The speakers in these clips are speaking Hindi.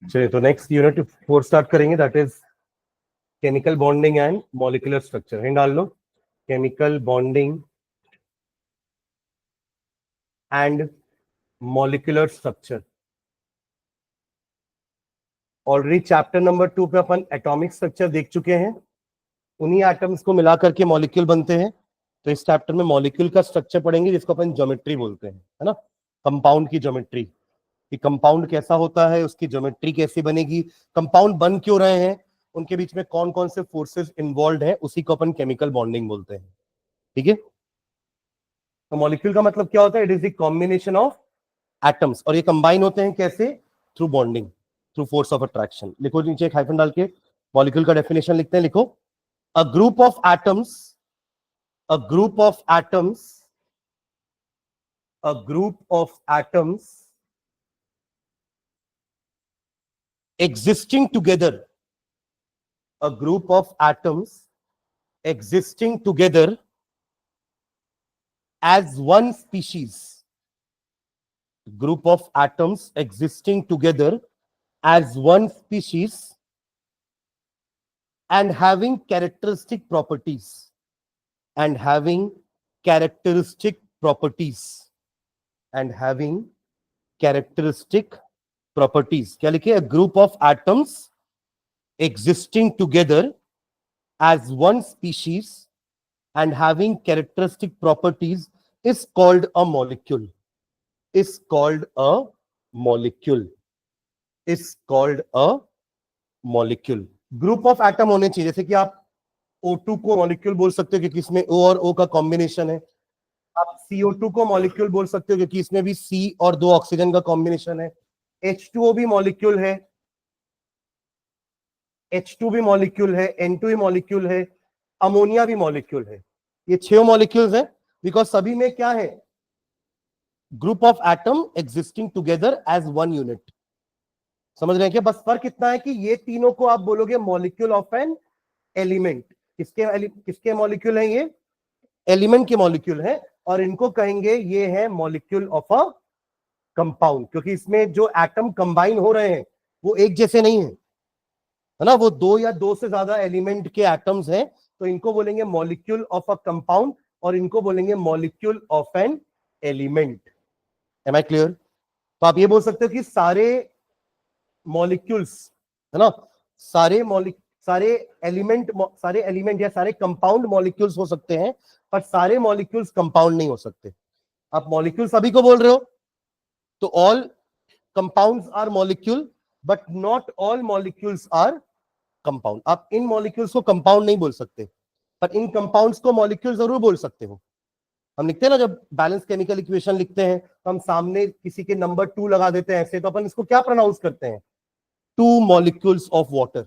चलिए तो नेक्स्ट यूनिट 4 स्टार्ट करेंगे, that is chemical bonding and molecular structure. Hint डाल लो, chemical bonding and molecular structure. Already chapter number 2 पे अपन एटॉमिक स्ट्रक्चर देख चुके हैं, उन्हीं एटम्स को मिला करके मॉलिक्यूल बनते हैं। तो इस चैप्टर में मॉलिक्यूल का स्ट्रक्चर पढ़ेंगे, जिसको अपन ज्योमेट्री बोलते हैं, है ना, कंपाउंड की ज्योमेट्री, कि कंपाउंड कैसा होता है, उसकी ज्योमेट्री कैसी बनेगी, कंपाउंड बन क्यों रहे हैं, उनके बीच में कौन कौन से फोर्सेस इन्वॉल्व है, उसी को अपन केमिकल बॉन्डिंग बोलते हैं। ठीक है, तो मॉलिक्यूल का मतलब क्या होता है? It is the combination of atoms, और ये कंबाइन होते हैं कैसे? Through bonding, through force of attraction. लिखो नीचे एक हाइफन डाल के मॉलिक्यूल का डेफिनेशन लिखते हैं, लिखो, a group of atoms, a group of atoms, a group of atoms existing together, a group of atoms existing together as one species, group of atoms existing together as one species and having characteristic properties, and having characteristic properties, and having characteristic properties। क्या लिखे? a group of atoms existing together as one species and having characteristic properties is called a molecule, is called a molecule, is called a molecule। Group of atom होने चाहिए, जैसे कि आप O2 को मॉलिक्यूल बोल सकते हो क्योंकि इसमें O और O का कॉम्बिनेशन है, आप CO2 को मॉलिक्यूल बोल सकते हो क्योंकि इसमें भी C और 2 ऑक्सीजन का कॉम्बिनेशन है, H2O भी मॉलिक्यूल है, H2 भी मॉलिक्यूल है, N2 भी मॉलिक्यूल है, अमोनिया भी मॉलिक्यूल है। ये 6 मॉलिक्यूल्स हैं, बिकॉज सभी में क्या है? Group of atom existing together as one unit. समझ रहे हैं क्या? बस फर्क इतना है कि ये तीनों को आप बोलोगे मॉलिक्यूल ऑफ एन एलिमेंट। किसके मॉलिक्यूल हैं ये? एलिमेंट के मॉलिक्यूल हैं, और इनको कहेंगे ये है मॉलिक्यूल ऑफ अ कंपाउंड, क्योंकि इसमें जो एटम कंबाइन हो रहे हैं वो एक जैसे नहीं है, है ना, वो 2 या 2 से ज्यादा एलिमेंट के एटम्स हैं, तो इनको बोलेंगे मॉलिक्यूल ऑफ अ कंपाउंड, और इनको बोलेंगे molecule of an element. Am I clear? तो आप ये बोल सकते हो कि सारे मॉलिक्यूल्स, है ना, सारे एलिमेंट या सारे कंपाउंड मॉलिक्यूल्स हो सकते हैं, पर सारे मॉलिक्यूल्स कंपाउंड नहीं हो सकते। आप मॉलिक्यूल सभी को बोल रहे हो, तो all compounds are molecule, but not all molecules are compound. आप इन मॉलिक्यूल्स को कंपाउंड नहीं बोल सकते, पर इन कंपाउंड्स को मॉलिक्यूल जरूर बोल सकते हो। हम लिखते हैं ना, जब बैलेंस केमिकल इक्वेशन लिखते हैं तो हम सामने किसी के नंबर 2 लगा देते हैं ऐसे, तो अपन इसको क्या प्रोनाउंस करते हैं? 2 मॉलिक्यूल्स ऑफ वाटर।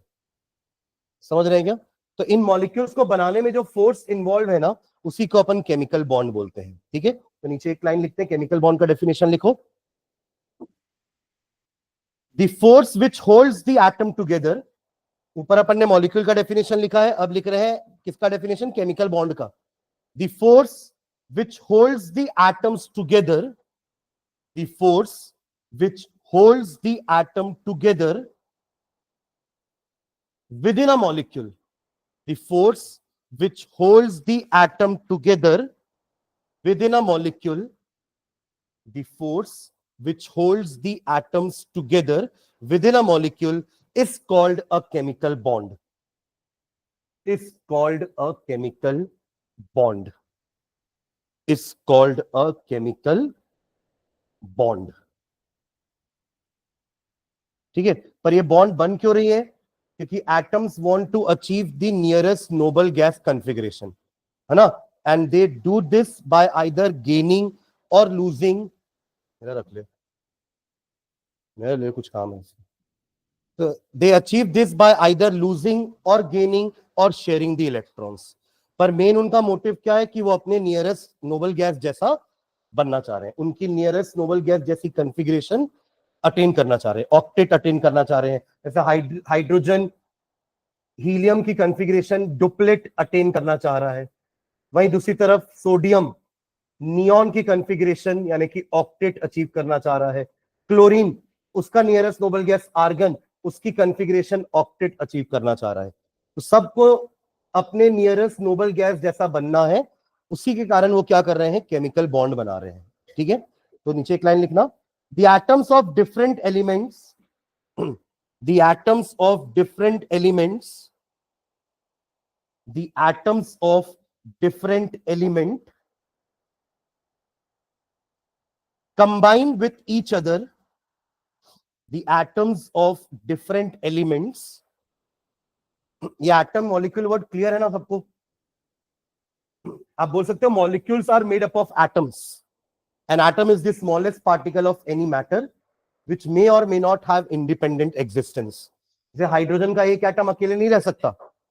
समझ रहे हैं क्या? तो इन मॉलिक्यूल्स को बनाने में जो फोर्स इन्वॉल्व है ना, उसी को अपन केमिकल बॉन्ड बोलते हैं। ठीक है, तो नीचे एक लाइन लिखते हैं, केमिकल बॉन्ड का डेफिनेशन लिखो, the force which holds the atom together. ऊपर अपन ने मॉलिक्यूल का डेफिनेशन लिखा है, अब लिख रहे हैं किसका डेफिनेशन? केमिकल बॉन्ड का। The force which holds the atoms together, the force which holds the atom together within a molecule, the force which holds the atom together within a molecule, the force which holds the atoms together within a molecule is called a chemical bond, is called a chemical bond, is called a chemical bond। ठीक है, पर ये बॉन्ड बन क्यों रही है? क्योंकि atoms want to achieve the nearest noble gas configuration, है ना, and they do this by either gaining और लूजिंग। मेरा रख ले, मेरे लिए कुछ काम है। तो they achieve this by either losing और गेनिंग और शेयरिंग द इलेक्ट्रॉन्स। पर मेन उनका मोटिव क्या है? कि वो अपने नियरेस्ट नोबल गैस जैसा बनना चाह रहे हैं, उनकी नियरेस्ट नोबल गैस जैसी कॉन्फ़िगरेशन अटेन करना चाह रहे हैं, ऑक्टेट अटेन करना चाह रहे हैं। जैसे हाइड्रोजन हीलियम की कॉन्फ़िगरेशन डुप्लेट अटेन करना चाह रहा है, वहीं दूसरी तरफ सोडियम नियॉन की कॉन्फ़िगरेशन यानी कि ऑक्टेट अचीव करना चाह रहा है। क्लोरीन, उसका नियरेस्ट नोबल गैस आर्गन, उसकी कॉन्फ़िगरेशन ऑक्टेट अचीव करना चाह रहा है। तो सबको अपने नियरेस्ट नोबल गैस जैसा बनना है, उसी के कारण वो क्या कर रहे हैं, केमिकल बॉन्ड बना रहे हैं। ठीक है, तो नीचे एक लाइन लिखना, the atoms of different elements, the atoms of different elements, the atoms of different element combine with each other, the atoms of different elements, ये एटम मॉलिक्यूल वर्ड क्लियर है ना सबको? आप बोल सकते हो molecules are made up of atoms, an atom is the smallest particle of any matter which may or may not have independent existence. जैसे हाइड्रोजन का एक एटम अकेले नहीं रह सकता,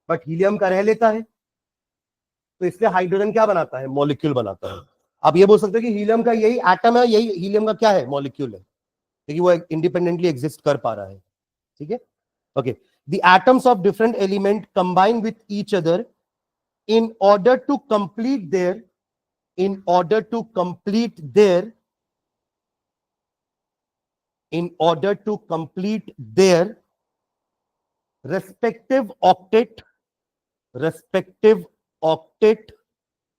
बट हीलियम का रह लेता है, तो इसलिए हाइड्रोजन क्या बनाता है, मॉलिक्यूल बनाता है। आप ये बोल सकते हो कि हीलियम का यही एटम है, यही हीलियम का क्या है, मॉलिक्यूल है, क्योंकि वो इंडिपेंडेंटली एग्जिस्ट कर पा रहा है। ठीक है, okay, the atoms of different element combine with each other in order to complete their in order to complete their in order to complete their respective octet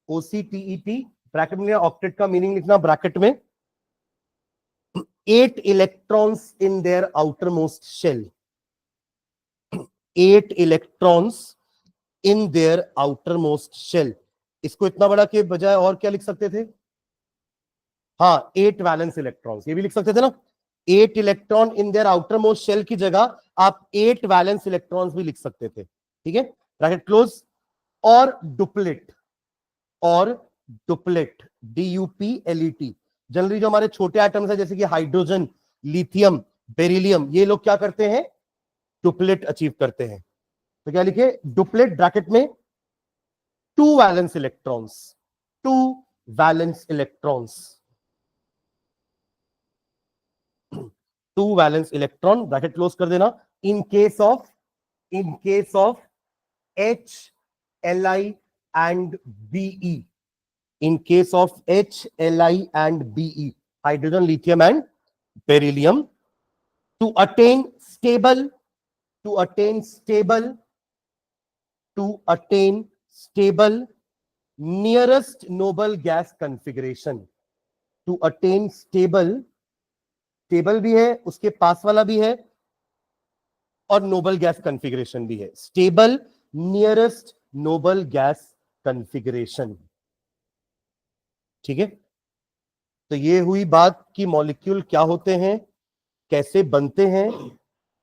OCTET bracket में, ऑक्टेट का मीनिंग लिखना ब्रैकेट में, 8 electrons in their outermost shell, 8 electrons in their outermost shell। इसको इतना बड़ा के बजाय और क्या लिख सकते थे, हाँ 8 वैलेंस इलेक्ट्रॉन्स, ये भी लिख सकते थे ना, 8 electron in their outermost shell की जगह आप 8 वैलेंस इलेक्ट्रॉन्स भी लिख सकते थे। ठीक है, ब्रैकेट क्लोज, और डुप्लेट, और डुप्लेट, DUPLET, जनरली जो हमारे छोटे एटम्स है जैसे कि हाइड्रोजन, लिथियम, बेरिलियम, ये लोग क्या करते हैं, डुप्लेट अचीव करते हैं। तो क्या लिखे, डुप्लेट ब्रैकेट में 2 valence electrons, 2 valence electrons, 2 valence electron, bracket close कर देना, in case of H, Li and Be, in case of H, Li and Be, hydrogen, lithium and beryllium, to attain stable nearest noble gas configuration, to attain stable भी है, उसके पास वाला भी है, और नोबल गैस कॉन्फ़िगरेशन भी है, stable nearest noble gas configuration. ठीक है, तो ये हुई बात कि मॉलिक्यूल क्या होते हैं, कैसे बनते हैं,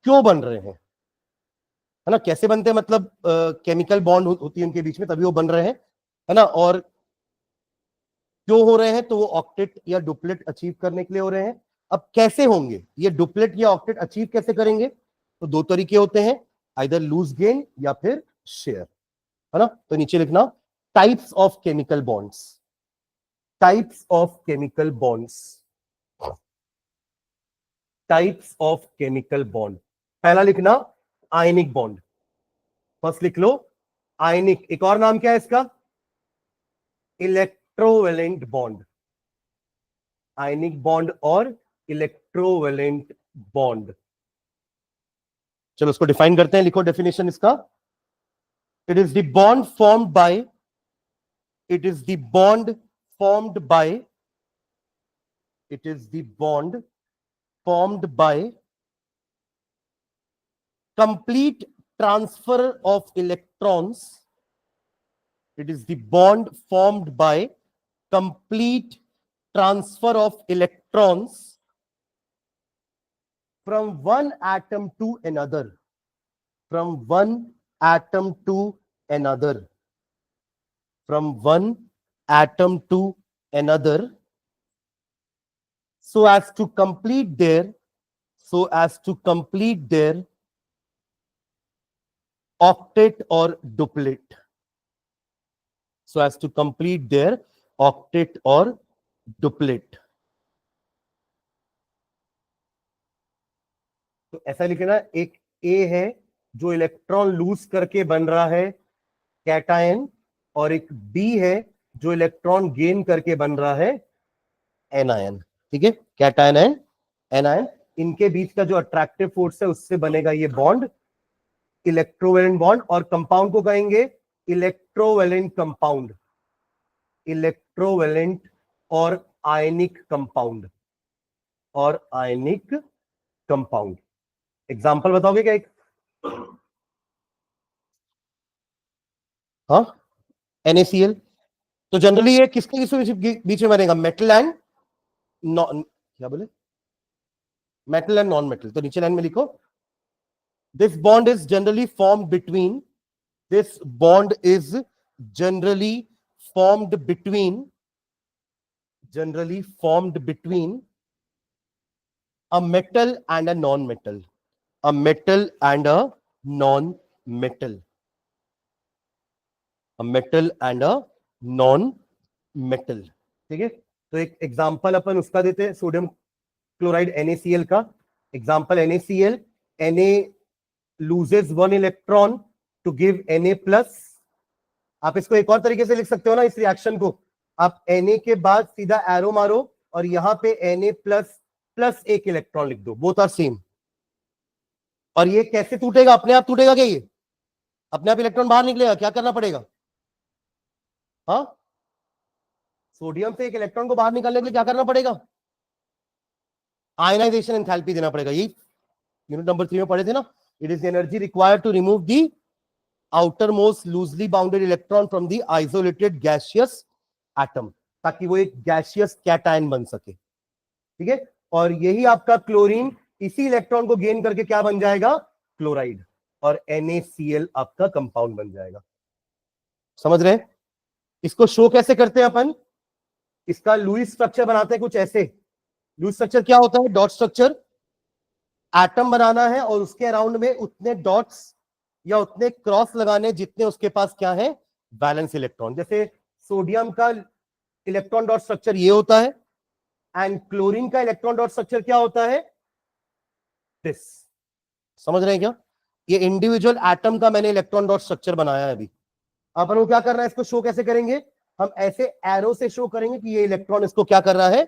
क्यों बन रहे हैं, है ना, कैसे बनते हैं मतलब केमिकल बॉन्ड होती है उनके बीच में तभी वो बन रहे हैं, है ना, और क्यों हो रहे हैं, तो वो ऑक्टेट या डुप्लेट अचीव करने के लिए हो रहे हैं। अब कैसे होंगे ये डुप्लेट या ऑक्टेट अचीव कैसे करेंगे, तो 2 तरीके होते हैं, आइदर लूज गेन या फिर शेयर, है ना। तो नीचे लिखना, types of chemical bonds, types of chemical bonds, types of chemical bond. पहला लिखना आयनिक बॉन्ड, फर्स्ट लिख लो आयनिक, एक और नाम क्या है इसका, इलेक्ट्रोवेलेंट बॉन्ड, आयनिक बॉन्ड और इलेक्ट्रोवेलेंट बॉन्ड। चलो उसको डिफाइन करते हैं, लिखो डेफिनेशन इसका, it is the bond formed by, it is the bond formed by, it is the bond formed by complete transfer of electrons, it is the bond formed by complete transfer of electrons from one atom to another, from one atom to another, from one atom to another, so as to complete their octet or duplet, so as to complete their octet or duplet। तो ऐसा लिखना, एक A है जो इलेक्ट्रॉन लूज करके बन रहा है कैटायन, और एक B है जो इलेक्ट्रॉन गेन करके बन रहा है एनायन। ठीक है, कैटायन एंड एनायन, इनके बीच का जो अट्रैक्टिव फोर्स है उससे बनेगा ये बॉन्ड, इलेक्ट्रोवैलेंट बॉन्ड, और कंपाउंड को कहेंगे इलेक्ट्रोवैलेंट कंपाउंड, इलेक्ट्रोवैलेंट और आयनिक कंपाउंड, और आयनिक कंपाउंड। एग्जांपल बताओगे क्या एक? हाँ, NaCl। तो जनरली ये किसके किसके बीच में बनेगा? मेटल एंड नॉन, क्या बोले, मेटल एंड नॉन मेटल। तो नीचे लाइन में लिखो, this bond is generally formed between, this bond is generally formed between a metal and a non-metal, a metal and a non-metal, a metal and a non-metal। ठीक है, तो एक एग्जांपल अपन उसका देते हैं, सोडियम क्लोराइड NaCl का example. NaCl, Na loses 1 electron to give Na+। आप इसको एक और तरीके से लिख सकते हो ना, इस रिएक्शन को आप Na के बाद सीधा एरो मारो और यहां पे Na प्लस 1 इलेक्ट्रॉन लिख दो, बोथ आर सेम। और ये कैसे टूटेगा? अपने आप टूटेगा क्या? ये अपने आप इलेक्ट्रॉन बाहर निकलेगा? क्या करना पड़ेगा? हाँ, सोडियम से एक इलेक्ट्रॉन को बाहर निकालने के लिए क्या करना पड़ेगा? आयनाइजेशन एंथैल्पी देना पड़ेगा। ये यूनिट नंबर 3 में पढ़े थे ना, it is energy required to remove the outermost loosely bounded electron from the isolated gaseous atom, ताकि वो एक गैसियस कैटायन बन सके। ठीक है, और यही आपका क्लोरीन इसी इलेक्ट्रॉन को गेन करके क्या बन जाएगा? क्लोराइड, और NaCl आपका कंपाउंड बन जाएगा। समझ रहे हैं? इसको शो कैसे करते हैं अपन? इसका लुईस स्ट्रक्चर बनाते हैं कुछ ऐसे। लुईस स्ट्रक्चर क्या होता है? Dot structure. एटम बनाना है और उसके अराउंड में उतने डॉट्स या उतने क्रॉस लगाने जितने उसके पास क्या है? Balance electron. जैसे सोडियम का इलेक्ट्रॉन डॉट स्ट्रक्चर ये होता है, एंड क्लोरीन का इलेक्ट्रॉन डॉट स्ट्रक्चर क्या होता है? दिस। समझ रहे हैं क्या? ये इंडिविजुअल एटम का मैंने इलेक्ट्रॉन डॉट स्ट्रक्चर बनाया है अभी। अपन को क्या करना है? इसको शो कैसे करेंगे? हम ऐसे एरो से शो करेंगे कि ये इलेक्ट्रॉन इसको क्या कर रहा है?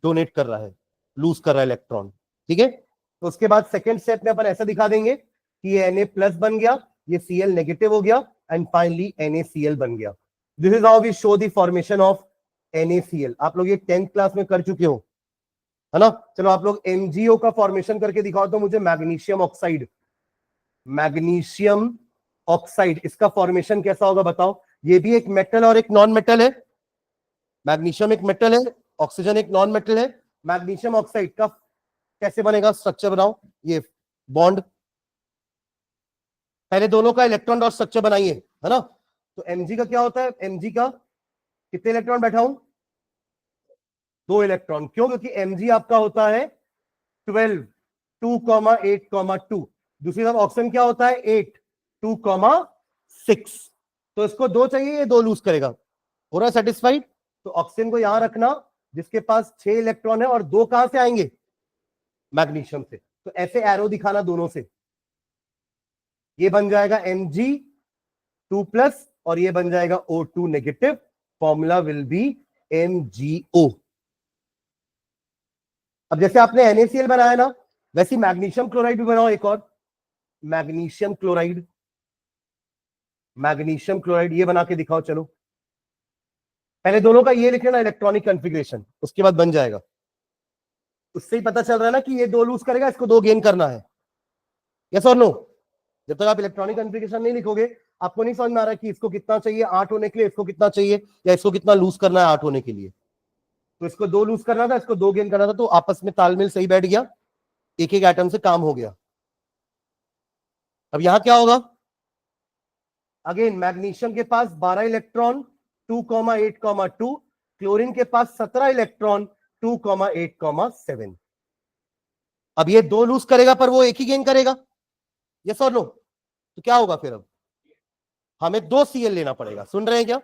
डोनेट कर रहा है, लूज कर रहा है इलेक्ट्रॉन। ठीक है, तो उसके बाद सेकेंड स्टेप में अपन ऐसा दिखा देंगे कि ये Na+ बन गया, ये Cl नेगेटिव हो गया, एंड फाइनली NaCl बन गया। This is how we show the formation of NaCl। आप लोग ये 10th क्लास में कर चुके हो, है ना? चलो आप लोग MgO का फॉर्मेशन करके दिखाओ तो मुझे। मैग्नीशियम ऑक्साइड, मैग्नीशियम ऑक्साइड, इसका फॉर्मेशन कैसा होगा बताओ? ये भी एक मेटल और एक नॉन मेटल है। मैग्नीशियम एक मेटल है, ऑक्सीजन एक नॉन मेटल है। मैग्नीशियम ऑक्साइड का कैसे बनेगा? स्ट्रक्चर बनाओ, ये बॉन्ड। पहले दोनों का इलेक्ट्रॉन डॉट स्ट्रक्चर बनाइए, है ना? तो Mg का क्या होता है? Mg का कितने इलेक्ट्रॉन बैठा हूं? 2 इलेक्ट्रॉन। क्यों? क्योंकि Mg आपका होता है 12, 2,8,2। दूसरी तरफ ऑक्सीजन क्या होता है? 8, 2,6। तो इसको 2 चाहिए, ये 2 लूज करेगा। हो रहा सेटिस्फाइड? तो ऑक्सीजन को यहां रखना जिसके पास 6 इलेक्ट्रॉन है, और 2 कहां से आएंगे? मैग्नीशियम से। तो ऐसे एरो दिखाना दोनों से। ये बन जाएगा Mg2+, और ये बन जाएगा O2 negative. Formula will be MgO। अब जैसे आपने NaCl बनाया ना, वैसे मैग्नीशियम क्लोराइड भी बनाओ एक और। मैग्नीशियम क्लोराइड, मैग्नीशियम क्लोराइड ये बना के दिखाओ। चलो पहले दोनों का ये लिख लेना इलेक्ट्रॉनिक कॉन्फ़िगरेशन, उसके बाद बन जाएगा। उससे ही पता चल रहा है ना कि ये 2 लूज करेगा, इसको 2 गेन करना है। यस और नो? जब तक आप इलेक्ट्रॉनिक कॉन्फ़िगरेशन नहीं लिखोगे, आपको नहीं समझ में आ रहा कि इसको कितना चाहिए 8 होने के लिए, इसको कितना चाहिए, या इसको कितना लूज करना है 8 होने के लिए। तो इसको 2 लूज करना था, इसको 2 गेन करना था, तो आपस में तालमेल सही बैठ गया, एक एक एटम से काम हो गया। अब यहां क्या होगा? अगेन मैग्नीशियम के पास 12 इलेक्ट्रॉन, 2,8,2। क्लोरीन के पास 17 इलेक्ट्रॉन, 2,8,7। अब ये 2 लूज करेगा पर वो एक ही गेन करेगा। यस और नो? तो क्या होगा फिर? अब हमें 2 Cl लेना पड़ेगा। सुन रहे हैं क्या?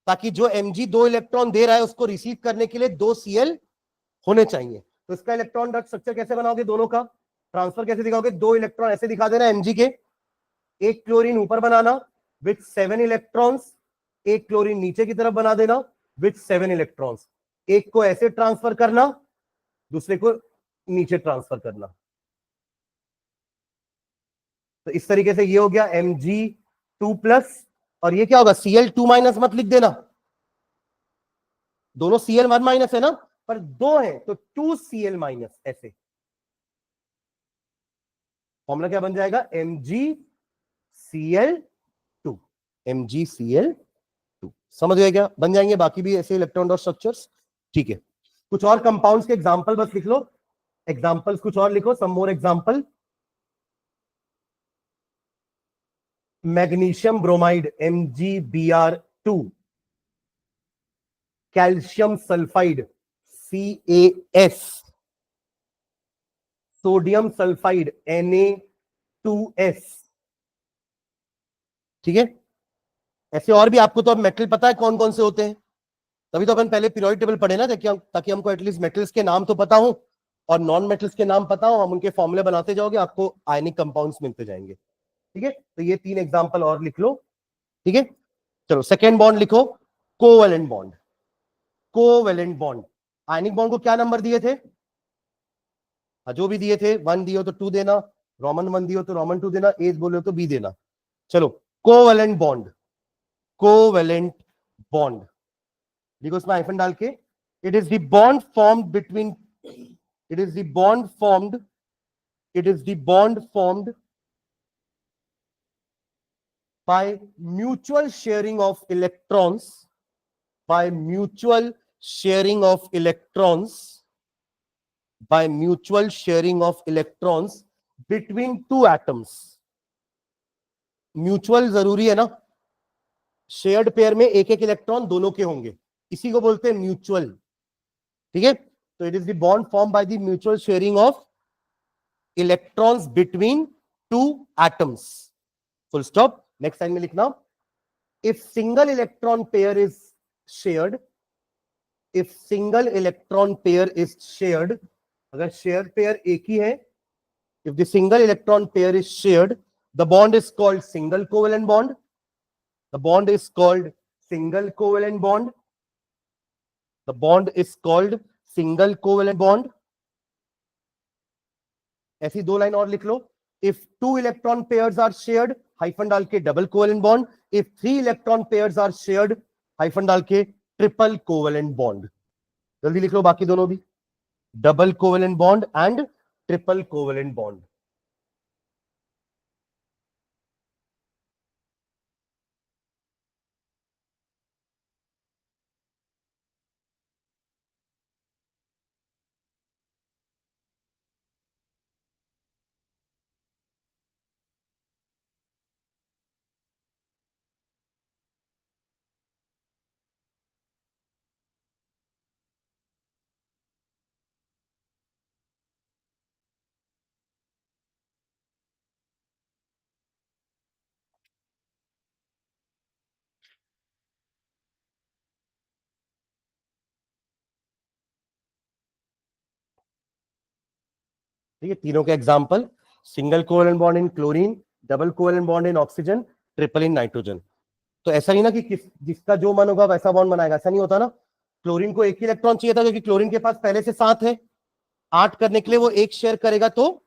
ताकि जो Mg 2 इलेक्ट्रॉन दे रहा है उसको रिसीव करने के लिए 2 Cl होने चाहिए। तो इसका इलेक्ट्रॉन डॉट स्ट्रक्चर कैसे बनाओगे? दोनों का ट्रांसफर कैसे दिखाओगे? 2 इलेक्ट्रॉन ऐसे दिखा देना Mg के, एक क्लोरीन ऊपर बनाना विथ 7 इलेक्ट्रॉन्स, एक क्लोरीन नीचे की तरफ बना देना विथ 7 इलेक्ट्रॉन्स। एक को ऐसे ट्रांसफर करना दूसरे को नीचे ट्रांसफर करना। तो इस तरीके से ये हो गया Mg2+, और ये क्या होगा, Cl2- मत लिख देना, दोनों Cl1- है ना, पर दो है तो 2Cl-, ऐसे फॉर्मूला क्या बन जाएगा, MgCl2, MgCl2। समझ गए क्या, बन जाएंगे बाकी भी ऐसे इलेक्ट्रॉन डॉट स्ट्रक्चर्स। ठीक है, कुछ और कंपाउंड्स के एग्जांपल बस लिख लो, एग्जांपल्स कुछ और लिखो, some more example. Magnesium bromide MgBr2, calcium sulphide CaS, sodium sulphide Na2S। ठीक है, ऐसे और भी आपको तो अब मेटल पता है कौन कौन से होते हैं, तभी तो अपन पहले पीरियोडिक टेबल पढ़े ना, ताकि हमको एटलीस्ट मेटल्स के नाम तो पता हो और नॉन मेटल्स के नाम पता हो, हम उनके फॉर्मूले बनाते जाओगे, आपको आयनिक कंपाउंड्स मिलते जाएंगे। ठीक है, तो ये 3 एग्जांपल और लिख लो। ठीक है, चलो सेकेंड बॉन्ड लिखो, covalent bond. Covalent bond, ionic bond को क्या नंबर दिए थे, जो भी दिए थे, 1 दिए हो तो 2 देना, रोमन 1 दिए हो तो रोमन 2 देना, ए बोले हो तो बी देना। चलो, कोवेलेंट बॉन्ड, कोवेलेंट बॉन्ड देखो इसमें हाइफन डाल के, it is the bond formed between, it is the bond formed, it is the bond formed by mutual sharing of electrons, by mutual sharing of electrons, by mutual sharing of electrons between two atoms। Mutual जरूरी है ना, शेयर्ड पेयर में एक एक इलेक्ट्रॉन दोनों के होंगे, इसी को बोलते हैं म्यूचुअल। ठीक है, तो it is the bond form by the mutual sharing of electrons between two atoms, full stop. Next line में लिखना, if single electron pair is shared, if single electron pair is shared, अगर शेयर पेयर एक ही है, if the single electron pair is shared, the bond is called single covalent bond, the bond is called single covalent bond, the bond is called single covalent bond। ऐसी 2 लाइन और लिख लो, if 2 electron pairs are shared, hyphen डाल के double covalent bond, if 3 electron pairs are shared, hyphen डाल के ट्रिपल कोवेलेंट बॉन्ड। जल्दी लिख लो बाकी दोनों भी, double covalent bond and triple covalent bond. ठीक है, तीनों के example, single covalent bond in chlorine, double covalent bond in oxygen, triple in nitrogen. तो ऐसा ही ना कि जिसका जो मन होगा वैसा बॉन्ड बनाएगा, ऐसा नहीं होता ना। क्लोरीन को एक ही इलेक्ट्रॉन चाहिए था, क्योंकि क्लोरीन के पास पहले से 7 है, 8 करने के लिए वो एक शेयर करेगा तो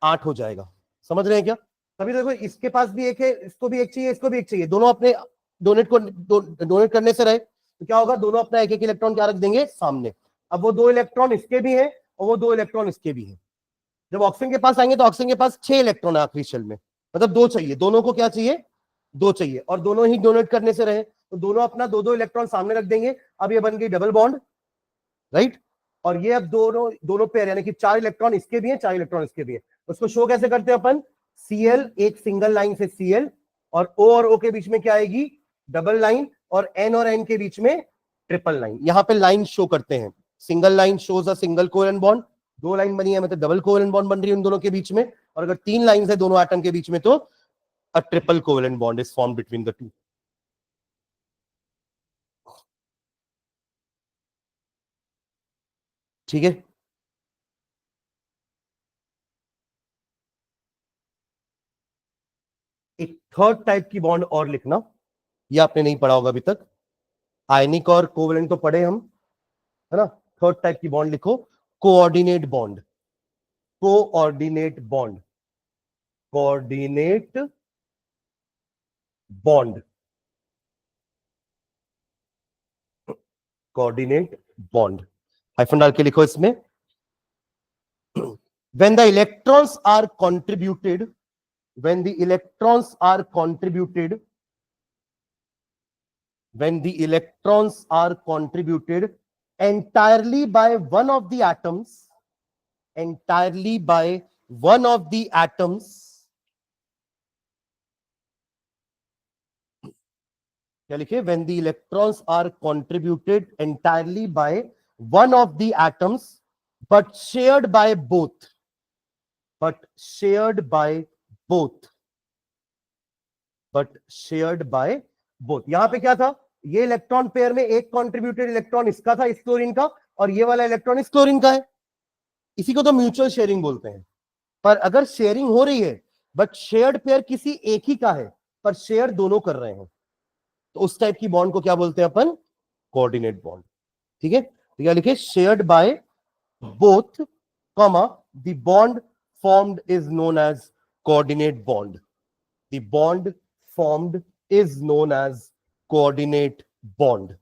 8 हो जाएगा। समझ रहे हैं क्या, तभी देखो इसके पास भी एक है, इसको भी एक चाहिए, इसको भी एक चाहिए, दोनों अपने डोनेट करने से रहे तो क्या होगा, दोनों अपना एक एक इलेक्ट्रॉन क्या रख देंगे सामने। अब वो 2 इलेक्ट्रॉन इसके भी हैं और वो 2 इलेक्ट्रॉन इसके भी हैं। जब ऑक्सीजन के पास आएंगे तो ऑक्सीजन के पास 6 इलेक्ट्रॉन है आखिरी शेल में, मतलब 2 चाहिए, दोनों को क्या चाहिए, 2 चाहिए, और दोनों ही डोनेट करने से रहे तो दोनों अपना 2-2 इलेक्ट्रॉन सामने रख देंगे। अब ये बन गई डबल बॉन्ड, राइट, और ये अब दोनों दोनों पेयर, यानी कि 4 इलेक्ट्रॉन इसके भी हैं, 4 इलेक्ट्रॉन इसके भी हैं। उसको शो कैसे करते हैं अपन, Cl एक सिंगल लाइन से Cl, और O और O के बीच में क्या आएगी, डबल लाइन, और N और N के बीच में ट्रिपल लाइन। यहां पे लाइन शो करते हैं, single line shows a single covalent bond, 2 line बनी है मतलब डबल कोवेलेंट बॉन्ड बन रही है उन दोनों के बीच में, और अगर 3 लाइन है दोनों एटम के बीच में तो a triple covalent bond is form between the two. ठीक है, एक थर्ड टाइप की बॉन्ड और लिखना, ये आपने नहीं पढ़ा होगा अभी तक, आयनिक और कोवेलेंट तो पढ़े हम, है ना। थर्ड टाइप की बॉन्ड लिखो, coordinate bond, coordinate bond, coordinate bond, coordinate bond, hyphen डाल के लिखो इसमें। when the electrons are contributed, when the electrons are contributed, when the electrons are contributed entirely by one of the atoms, entirely by one of the atoms, क्या लिखे, when the electrons are contributed entirely by one of the atoms but shared by both, but shared by both, but shared by both। यहां पे क्या था, ये इलेक्ट्रॉन पेयर में एक कॉन्ट्रीब्यूटेड इलेक्ट्रॉन इसका था, इस क्लोरीन का, और ये वाला इलेक्ट्रॉन इस क्लोरीन का है, इसी को तो म्यूचुअल शेयरिंग बोलते हैं। पर अगर शेयरिंग हो रही है बट शेयर्ड पेयर किसी एक ही का है पर शेयर दोनों कर रहे हैं, तो उस टाइप की बॉन्ड को क्या बोलते हैं अपन, कोऑर्डिनेट बॉन्ड। ठीक है, तो क्या लिखे, shared by both, comma the bond formed is known as coordinate bond, the bond formed is known as coordinate bond,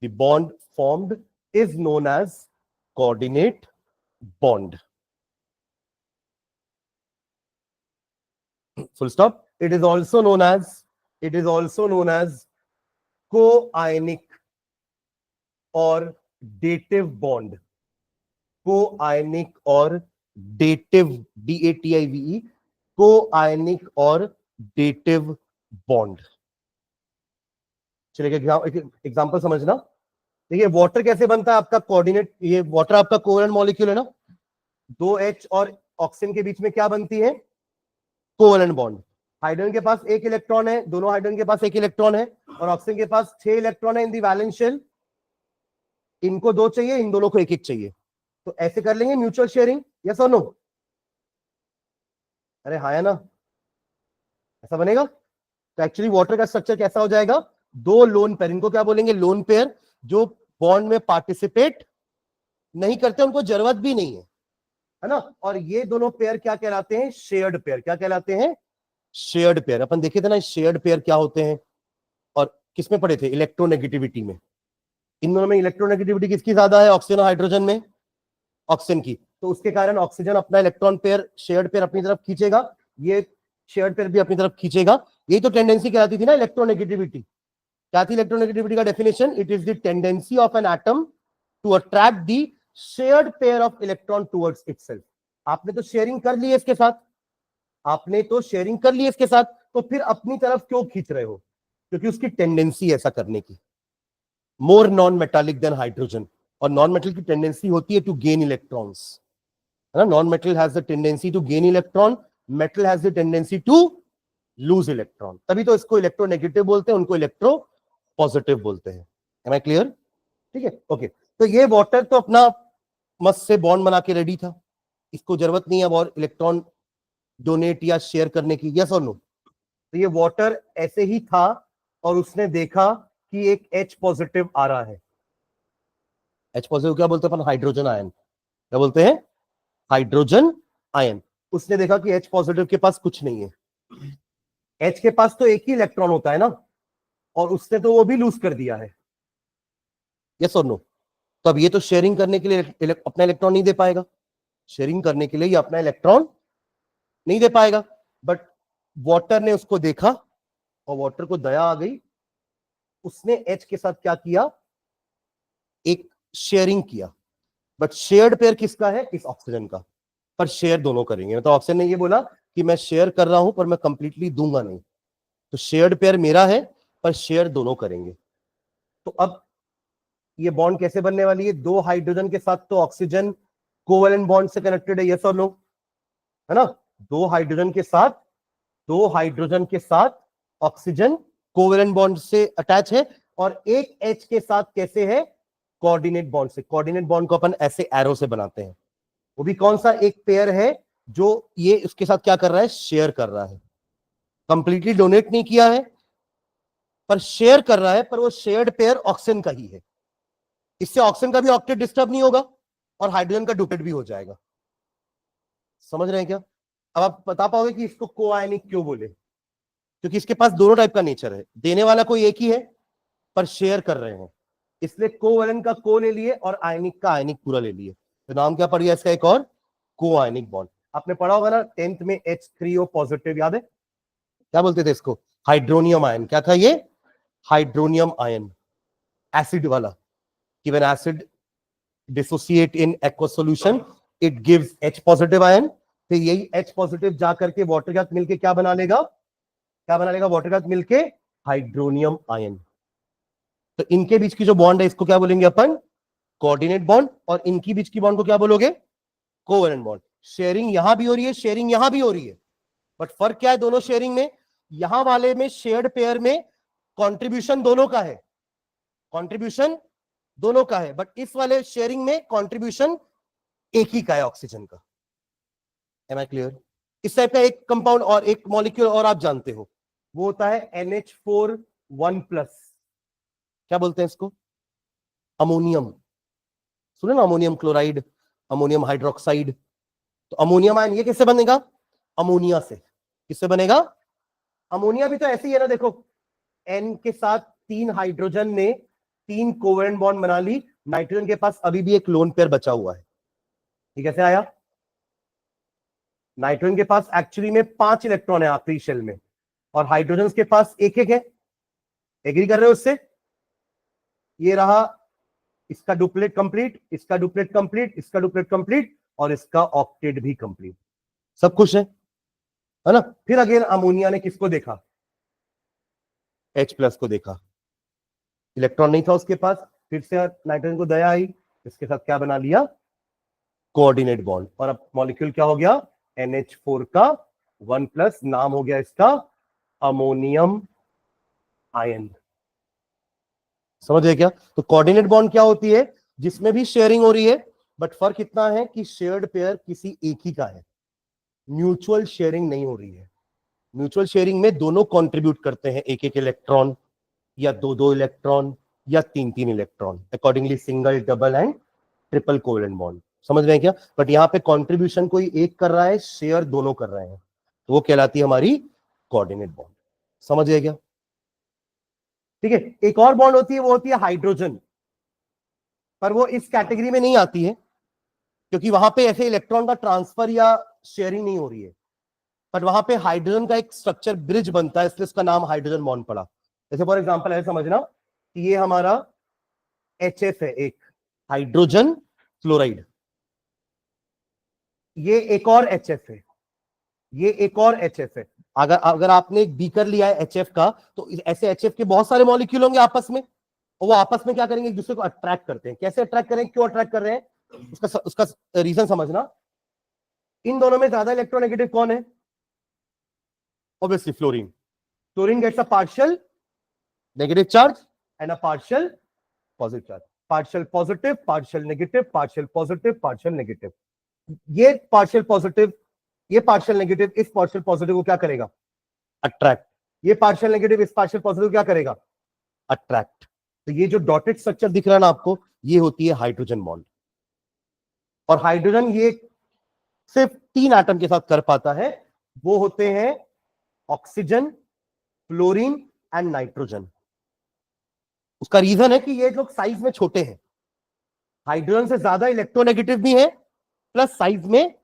the bond formed is known as coordinate bond, full stop। It is also known as, it is also known as co-ionic or dative bond, co-ionic or dative, DATIVE, co-ionic और dative bond। चलिए एग्जांपल समझना। देखिए वाटर कैसे बनता है आपका कोऑर्डिनेट, ये वाटर आपका कोवेलेंट मॉलिक्यूल है ना, 2H और ऑक्सीजन के बीच में क्या बनती है, कोवेलेंट बॉन्ड। हाइड्रोजन के पास एक इलेक्ट्रॉन है, दोनों हाइड्रोजन के पास एक इलेक्ट्रॉन है, और ऑक्सीजन के पास 6 इलेक्ट्रॉन है इन दी वैलेंस शेल, इनको 2 चाहिए, इन दोनों को 1-1 चाहिए, तो ऐसे कर लेंगे म्यूचुअल शेयरिंग, यस और नो? अरे हाँ या ना, ऐसा बनेगा। तो एक्चुअली वाटर का स्ट्रक्चर कैसा हो जाएगा, 2 लोन पेयर, इनको क्या बोलेंगे, लोन पेयर, जो बॉन्ड में पार्टिसिपेट नहीं करते, उनको जरूरत भी नहीं है ना। और ये दोनों पेयर क्या कहलाते हैं, शेयर्ड पेयर। क्या कहलाते हैं, शेयर्ड पेयर। अपन देखे थे ना शेयर्ड पेयर क्या होते हैं, और किसमें पढ़े थे, इलेक्ट्रोनेगेटिविटी में। इन दोनों में इलेक्ट्रोनेगेटिविटी किसकी ज्यादा है, ऑक्सीजन और हाइड्रोजन में, ऑक्सीजन की, तो उसके कारण ऑक्सीजन अपना इलेक्ट्रॉन पेयर, शेयर्ड पेयर अपनी तरफ खींचेगा, ये शेयर्ड पेयर भी अपनी तरफ खींचेगा। यही तो टेंडेंसी कहलाती थी ना इलेक्ट्रोनेगेटिविटी। क्या थी इलेक्ट्रोनेगेटिविटी का definition, it is the tendency of an atom to attract the shared pair of electron towards itself. आपने तो शेयरिंग कर ली है इसके साथ, आपने तो शेयरिंग कर ली है इसके साथ, तो फिर अपनी तरफ क्यों खींच रहे हो, क्योंकि उसकी टेंडेंसी ऐसा करने की। More non metallic than hydrogen, और नॉन मेटल की टेंडेंसी होती है टू गेन इलेक्ट्रॉन्स, है ना। Non metal has the tendency to gain electron, metal has the tendency to lose electron, तभी तो इसको इलेक्ट्रोनेगेटिव बोलते हैं, उनको इलेक्ट्रो पॉजिटिव बोलते हैं। Am I clear? ठीक है, ओके। तो ये वाटर तो अपना मस्त से बॉन्ड बना के रेडी था, इसको जरूरत नहीं है और इलेक्ट्रॉन डोनेट या शेयर करने की, यस और नो? तो ये वाटर ऐसे ही था और उसने देखा कि एक H पॉजिटिव आ रहा है। H पॉजिटिव क्या बोलते हैं अपन, हाइड्रोजन आयन। क्या बोलते हैं, हाइड्रोजन आयन। उसने देखा कि H पॉजिटिव के पास कुछ नहीं है, H के पास तो एक ही इलेक्ट्रॉन होता है ना, और उसने तो वो भी लूज कर दिया है, यस और नो? तो अब ये तो शेयरिंग करने के लिए अपना इलेक्ट्रॉन नहीं दे पाएगा, शेयरिंग करने के लिए ये अपना इलेक्ट्रॉन नहीं दे पाएगा। बट वाटर ने उसको देखा और वाटर को दया आ गई, उसने H के साथ क्या किया, एक शेयरिंग किया। बट शेयर्ड पेयर किसका है, इस ऑक्सीजन का, पर शेयर दोनों करेंगे। तो ऑक्सीजन ने ये बोला कि मैं शेयर कर रहा हूं पर मैं कंप्लीटली दूंगा नहीं, तो शेयर्ड पेयर मेरा है पर शेयर दोनों करेंगे। तो अब ये बॉन्ड कैसे बनने वाली है, 2 हाइड्रोजन के साथ तो ऑक्सीजन कोवेलेंट बॉन्ड से कनेक्टेड है, यस और नो, है ना। 2 हाइड्रोजन के साथ, 2 हाइड्रोजन के साथ ऑक्सीजन कोवेलेंट बॉन्ड से अटैच है, और एक H के साथ कैसे है, कोऑर्डिनेट बॉन्ड से। कोऑर्डिनेट बॉन्ड को अपन ऐसे एरो से बनाते हैं, वो भी कौन सा एक पेयर है जो ये उसके साथ क्या कर रहा है, शेयर कर रहा है। कंप्लीटली डोनेट नहीं किया है पर शेयर कर रहा है, पर वो शेयर्ड पेयर ऑक्सीजन का ही है, इससे ऑक्सीजन का भी ऑक्टेट डिस्टर्ब नहीं होगा, और हाइड्रोजन का डुप्लेट भी हो जाएगा। समझ रहे हैं क्या? अब आप बता पाओगे कि इसको कोआयनिक क्यों बोले? क्योंकि इसके पास दोनों टाइप का नेचर है, देने वाला कोई एक ही है पर शेयर कर रहे हैं, इसलिए कोवैलेंट का को ले लिए और आयनिक का आयनिक पूरा ले लिए, तो नाम क्या पड़ गया इसका? एक और कोआयनिक बॉन्ड। आपने पढ़ा होगा ना 10th में H3O पॉजिटिव, याद है? क्या बोलते थे इसको? Hydronium ion. क्या था ये? हाइड्रोनियम आयन, एसिड वाला। कि when acid dissociate in aqueous solution it gives H positive ion, फिर यही H पॉजिटिव जाकर के वाटर के साथ मिलके क्या बना लेगा? क्या बना लेगा वाटर के साथ मिलके? Hydronium ion. तो इनके बीच की जो बॉन्ड है इसको क्या बोलेंगे अपन? Coordinate bond. और इनकी बीच की बॉन्ड को क्या बोलोगे? Covalent bond. शेयरिंग यहां भी हो रही है, शेयरिंग यहां भी हो रही है, बट फर्क क्या है दोनों शेयरिंग में? यहां वाले में शेयर्ड पेयर में कंट्रीब्यूशन दोनों का है, कंट्रीब्यूशन दोनों का है, बट इस वाले शेयरिंग में कंट्रीब्यूशन एक ही का है, ऑक्सीजन का। Am I clear? इस टाइप का एक कंपाउंड और एक मॉलिक्यूल और आप जानते हो, वो होता है NH4 1+। क्या बोलते हैं इसको? अमोनियम। सुने ना, अमोनियम क्लोराइड, अमोनियम हाइड्रोक्साइड। तो अमोनियम आयन ये किससे बनेगा? अमोनिया से। किससे बनेगा? अमोनिया भी तो ऐसे ही है ना, देखो N के साथ 3 हाइड्रोजन ने 3 कोवैलेंट बॉन्ड बना ली, नाइट्रोजन के पास अभी भी एक लोन पेयर बचा हुआ है। ये कैसे आया? नाइट्रोजन के पास एक्चुअली में 5 इलेक्ट्रॉन है आखिरी शेल में, और हाइड्रोजन के पास एक एक है। एग्री कर रहे हो उससे? ये रहा इसका डुप्लेट कंप्लीट, इसका डुप्लेट कंप्लीट, इसका डुप्लेट कंप्लीट, और इसका ऑक्टेट भी कंप्लीट। सब खुश है ना? फिर अगेन अमोनिया ने किसको देखा? H+ को देखा, इलेक्ट्रॉन नहीं था उसके पास, फिर से नाइट्रोजन को दया आई, इसके साथ क्या बना लिया? Coordinate bond. और अब मॉलिक्यूल क्या हो गया? NH4 का 1+, नाम हो गया इसका अमोनियम आयन। समझ गए क्या? तो कोऑर्डिनेट बॉन्ड क्या होती है? जिसमें भी शेयरिंग हो रही है, बट फर्क इतना है कि शेयर्ड पेयर किसी एक ही का है, म्यूचुअल शेयरिंग नहीं हो रही है। म्यूचुअल शेयरिंग में दोनों कंट्रीब्यूट करते हैं एक एक इलेक्ट्रॉन, या दो दो इलेक्ट्रॉन, या तीन तीन electron, accordingly single, double and triple covalent bond. समझ रहे हैं क्या? बट यहाँ पे कंट्रीब्यूशन कोई एक कर रहा है, शेयर दोनों कर रहे हैं, तो वो कहलाती है हमारी कोऑर्डिनेट बॉन्ड। समझ गए क्या? ठीक है। एक और बॉन्ड होती है, वो होती है हाइड्रोजन, पर वो इस कैटेगरी में नहीं आती है, क्योंकि वहां पे ऐसे इलेक्ट्रॉन का ट्रांसफर या शेयरिंग नहीं हो रही है, बट वहां पे हाइड्रोजन का एक स्ट्रक्चर ब्रिज बनता है, इसलिए इसका नाम हाइड्रोजन बॉन्ड पड़ा। जैसे फॉर एग्जांपल ऐसे समझना कि ये हमारा HF है, एक हाइड्रोजन फ्लोराइड, ये एक और HF है, ये एक और HF है। अगर अगर आपने एक बीकर लिया है HF का, तो ऐसे HF के बहुत सारे मॉलिक्यूल होंगे आपस में, और वो आपस में क्या करेंगे? एक दूसरे को अट्रैक्ट करते हैं। कैसे अट्रैक्ट करें, क्यों अट्रैक्ट कर रहे हैं, उसका रीजन समझना। इन दोनों में ज्यादा इलेक्ट्रोनेगेटिव कौन है? Obviously fluorine. Fluorine gets a partial negative charge and a partial positive charge, partial positive, partial negative, partial positive, partial negative. ये पार्शियल पॉजिटिव, ये पार्शियल नेगेटिव इस पार्शियल पॉजिटिव को क्या करेगा? अट्रैक्ट। ये पार्शियल नेगेटिव इस पार्शियल पॉजिटिव क्या करेगा? अट्रैक्ट। तो ये जो डॉटेड स्ट्रक्चर दिख रहा है ना आपको, ये होती है हाइड्रोजन बॉन्ड। और हाइड्रोजन ये सिर्फ 3 एटम के साथ कर पाता है, वो होते हैं ऑक्सीजन, फ्लोरीन एंड नाइट्रोजन। उसका रीजन है कि ये लोग साइज में छोटे हैं, हाइड्रोजन से ज्यादा इलेक्ट्रोनेगेटिव भी है, प्लस साइज में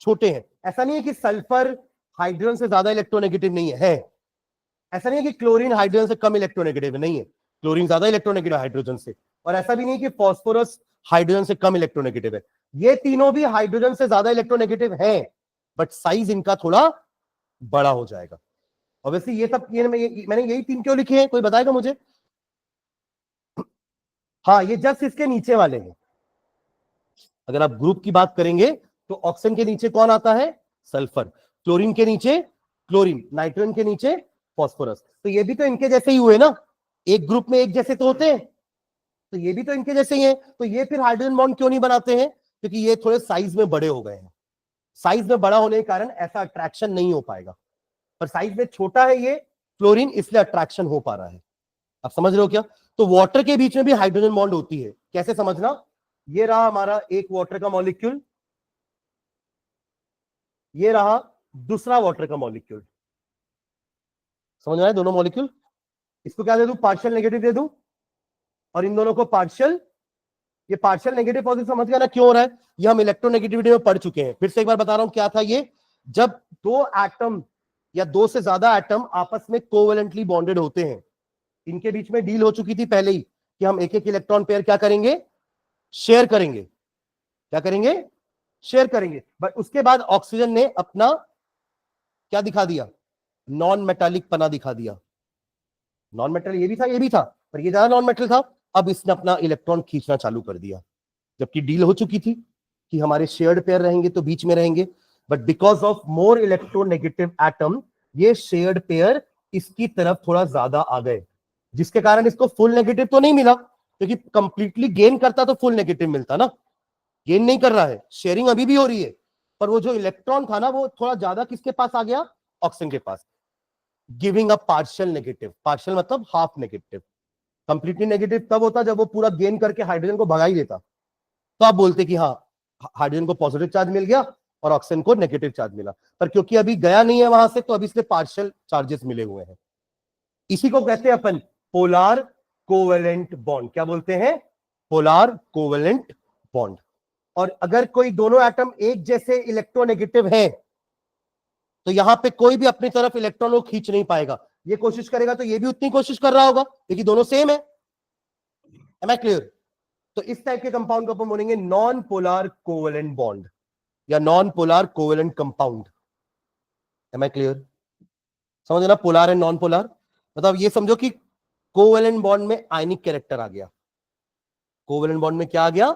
छोटे हैं। ऐसा नहीं है कि सल्फर हाइड्रोजन से ज्यादा इलेक्ट्रोनेगेटिव नहीं है, ऐसा नहीं है कि क्लोरीन हाइड्रोजन से कम इलेक्ट्रोनेगेटिव नहीं है, क्लोरीन ज्यादा इलेक्ट्रोनेगेटिव हाइड्रोजन से। और ऐसा भी नहीं कि फास्फोरस हाइड्रोजन से कम इलेक्ट्रोनेगेटिव है, ये तीनों भी हाइड्रोजन से ज्यादा इलेक्ट्रोनेगेटिव है, बट साइज इनका थोड़ा बड़ा हो जाएगा। ऑब्वियसली ये सब मैंने यही 3 क्यों लिखे हैं, कोई बताएगा मुझे? हाँ, ये जस्ट इसके नीचे वाले हैं। अगर आप ग्रुप की बात करेंगे तो ऑक्सीजन के नीचे कौन आता है? सल्फर। क्लोरीन के नीचे क्लोरीन, नाइट्रोजन के नीचे फास्फोरस। तो ये भी तो इनके जैसे ही हुए ना, एक ग्रुप में एक जैसे तो होते हैं, तो ये भी तो इनके जैसे ही हैं। तो ये फिर हाइड्रोजन बॉन्ड क्यों नहीं बनाते हैं? क्योंकि ये थोड़े साइज में बड़े हो गए हैं। साइज में बड़ा होने के कारण ऐसा अट्रैक्शन नहीं हो पाएगा, पर साइज में छोटा है ये फ्लोरीन, इसलिए अट्रैक्शन हो पा रहा है। आप समझ रहे हो क्या? तो वाटर के बीच में भी हाइड्रोजन बॉन्ड होती है, कैसे समझना? ये रहा हमारा एक वाटर का मॉलिक्यूल, ये रहा दूसरा वाटर का मॉलिक्यूल। समझ में आया दोनों मॉलिक्यूल? इसको क्या दे दूं, पार्शियल नेगेटिव दे दूं, और इन दोनों को पार्शियल। ये पार्शियल नेगेटिव पॉजिटिव समझ गया ना क्यों हो रहा है? ये हम इलेक्ट्रोनेगेटिविटी में पढ़ चुके हैं। फिर से एक बार बता रहा हूं क्या था ये। जब दो एटम या दो से ज्यादा एटम आपस में कोवेलेंटली बॉन्डेड होते हैं, इनके बीच में डील हो चुकी थी पहले ही कि हम एक एक इलेक्ट्रॉन पेयर क्या करेंगे, शेयर करेंगे। क्या करेंगे? शेयर करेंगे। बट उसके बाद ऑक्सीजन ने अपना क्या दिखा दिया, नॉन मेटालिक पना दिखा दिया। नॉन मेटल ये भी था, ये भी था, पर ये ज्यादा नॉन मेटल था। अब इसने अपना इलेक्ट्रॉन खींचना चालू कर दिया, जबकि डील हो चुकी थी कि हमारे शेयर्ड पेयर रहेंगे तो बीच में रहेंगे। But because of more electronegative atom, ये शेयर्ड पेयर इसकी तरफ थोड़ा ज्यादा आ गए, जिसके कारण इसको फुल नेगेटिव तो नहीं मिला, क्योंकि कंप्लीटली गेन करता तो फुल नेगेटिव मिलता ना। गेन नहीं कर रहा है, शेयरिंग अभी भी हो रही है, पर वो जो इलेक्ट्रॉन था ना, वो थोड़ा ज्यादा किसके पास आ गया, ऑक्सीजन के पास, giving a partial negative. Partial मतलब हाफ नेगेटिव। कंप्लीटली नेगेटिव तब होता जब वो पूरा गेन करके हाइड्रोजन को भगा ही देता, तो आप बोलते कि हाँ हाइड्रोजन को पॉजिटिव चार्ज मिल गया और ऑक्सीजन को नेगेटिव चार्ज मिला। पर क्योंकि अभी गया नहीं है वहां से, तो अभी इसलिए पार्शियल चार्जेस मिले हुए हैं। इसी को कहते हैं अपन पोलार कोवेलेंट बॉन्ड। क्या बोलते हैं? Polar covalent bond. और अगर कोई दोनों एटम एक जैसे इलेक्ट्रोनेगेटिव है, तो यहां पे कोई भी अपनी तरफ इलेक्ट्रॉन को खींच नहीं पाएगा। ये कोशिश करेगा तो ये भी उतनी कोशिश कर रहा होगा, क्योंकि दोनों सेम है। Am I clear? तो इस टाइप के कंपाउंड को अपन बोलेंगे नॉन पोलार कोवेलेंट बॉन्ड या non polar covalent compound. Am I clear? समझ ना, पोलार एंड नॉन पोलार मतलब ये समझो कि कोवेलेंट बॉन्ड में आयनिक कैरेक्टर आ गया। कोवेलेंट बॉन्ड में क्या आ गया?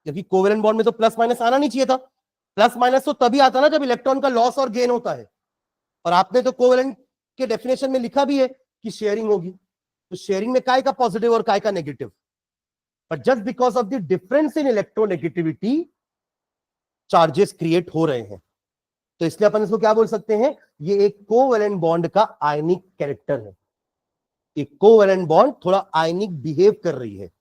जबकि कोवेलेंट बॉन्ड में तो प्लस माइनस आना नहीं चाहिए था। प्लस माइनस तो तभी आता ना जब इलेक्ट्रॉन का लॉस और गेन होता है। और आपने तो कोवेलेंट के डेफिनेशन में लिखा भी है कि शेयरिंग होगी, तो शेयरिंग में काय का पॉजिटिव और काय का negative. But just because of the difference in electronegativity charges create हो रहे हैं। तो इसलिए अपन इसको क्या बोल सकते हैं, ये एक कोवेलेंट बॉन्ड का आयनिक कैरेक्टर है। एक कोवेलेंट बॉन्ड थोड़ा आयनिक बिहेव कर रही है।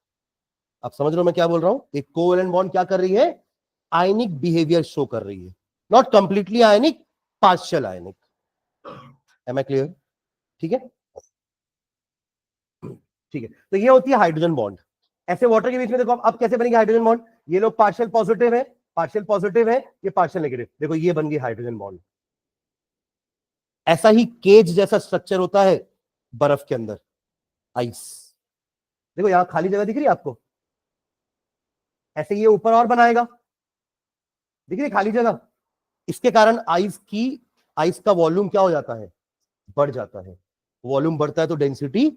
आप समझ रहे हो मैं क्या बोल रहा हूं? एक कोवेलेंट बॉन्ड क्या कर रही है? आयनिक बिहेवियर शो कर रही है। Not completely ionic, partial ionic. Am I clear? ठीक है, ठीक है। तो ये होती है हाइड्रोजन बॉन्ड। ऐसे वाटर के बीच में देखो अब कैसे बनेगी हाइड्रोजन बॉन्ड। ये लोग पार्शियल पॉजिटिव है, पार्शियल पॉजिटिव है, ये पार्शियल नेगेटिव। देखो ये बन गई हाइड्रोजन बॉन्ड। ऐसा ही केज जैसा स्ट्रक्चर होता है बर्फ के अंदर, आइस। देखो यहां खाली जगह दिख रही है आपको, ऐसे ये ऊपर और बनाएगा, दिख रही है खाली जगह। इसके कारण आइस का वॉल्यूम क्या हो जाता है, बढ़ जाता है। वॉल्यूम बढ़ता है तो डेंसिटी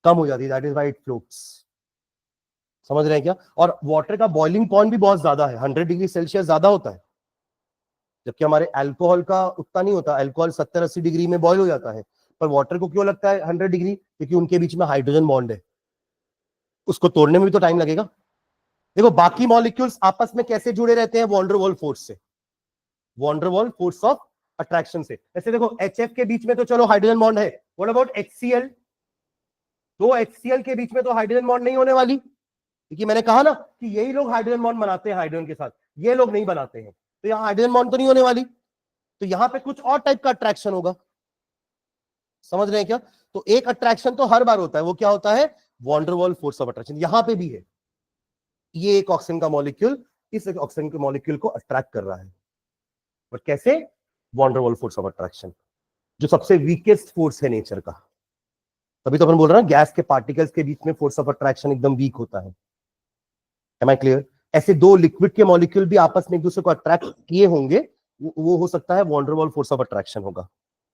कम हो जाती है, that is why it floats. समझ रहे हैं क्या? और वाटर का बॉइलिंग पॉइंट भी बहुत ज्यादा है, 100 डिग्री सेल्सियस ज्यादा होता है, जबकि हमारे अल्कोहल का उतना नहीं होता। अल्कोहल 70-80 डिग्री में बॉयल हो जाता है, पर वाटर को क्यों लगता है 100 डिग्री? क्योंकि उनके बीच में हाइड्रोजन बॉन्ड है, उसको तोड़ने में भी तो टाइम लगेगा। देखो बाकी मॉलिक्यूल्स आपस में कैसे जुड़े रहते हैं, वॉन डेर वाल फोर्स से, van der Waals force of attraction से। ऐसे देखो HF के बीच में तो चलो हाइड्रोजन बॉन्ड है, व्हाट अबाउट HCl? दो HCl के बीच में तो हाइड्रोजन बॉन्ड नहीं होने वाली, क्योंकि मैंने कहा ना कि यही लोग हाइड्रोजन बॉन्ड बनाते हैं हाइड्रोजन के साथ, ये लोग नहीं बनाते हैं। तो यहाँ हाइड्रोजन बॉन्ड तो नहीं होने वाली, तो यहाँ पे कुछ और टाइप का अट्रैक्शन होगा। समझ रहे हैं क्या? तो एक अट्रैक्शन तो हर बार होता है, वो क्या होता है, van der Waals force of attraction. यहां पे भी है, ये एक ऑक्सीजन का मॉलिक्यूल इस ऑक्सीजन के मॉलिक्यूल को अट्रैक्ट कर रहा है, बट कैसे? Van der Waals force of attraction, जो सबसे वीकेस्ट फोर्स है नेचर का। तभी तो अपन बोल रहे हैं गैस के पार्टिकल्स के बीच में फोर्स ऑफ अट्रैक्शन एकदम वीक होता है। Am I clear? ऐसे दो लिक्विड के मॉलिक्यूल भी आपस में एक दूसरे को अट्रैक्ट किए होंगे, वो हो सकता है van der Waals force of attraction होगा।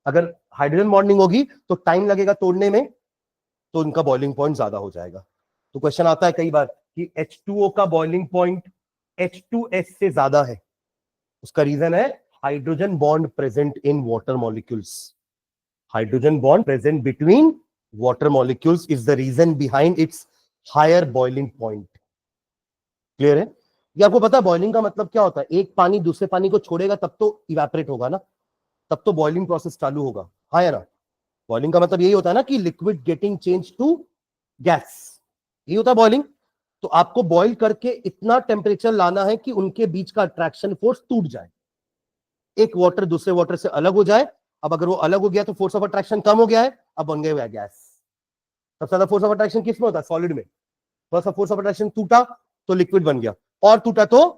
अगर हाइड्रोजन बॉन्डिंग होगी तो टाइम लगेगा तोड़ने में, तो उनका बॉइलिंग पॉइंट ज्यादा हो जाएगा। तो क्वेश्चन आता है कई बार कि H2O का बॉइलिंग पॉइंट H2S से ज्यादा है, उसका रीजन है hydrogen bond present in water molecules. Hydrogen bond present between water molecules is the reason behind its higher boiling point. Clear है? ये आपको पता है बॉइलिंग का मतलब क्या होता है? एक पानी दूसरे पानी को छोड़ेगा तब तो इवेपोरेट होगा ना, तब तो बॉइलिंग प्रोसेस चालू होगा। हाँ या ना? बॉइलिंग का मतलब यही होता है ना कि liquid getting change to gas, यही होता है बॉइलिंग। तो आपको बॉईल करके इतना टेम्परेचर लाना है कि उनके बीच का अट्रैक्शन फोर्स टूट जाए, एक वाटर दूसरे वाटर से अलग हो जाए। अब अगर वो अलग हो गया तो फोर्स ऑफ अट्रैक्शन कम हो गया है, अब बन गए गैस। सबसे ज्यादा फोर्स ऑफ अट्रैक्शन किस में होता है? सॉलिड में। थोड़ा सा फोर्स ऑफ अट्रैक्शन टूटा तो लिक्विड बन गया, और टूटा तो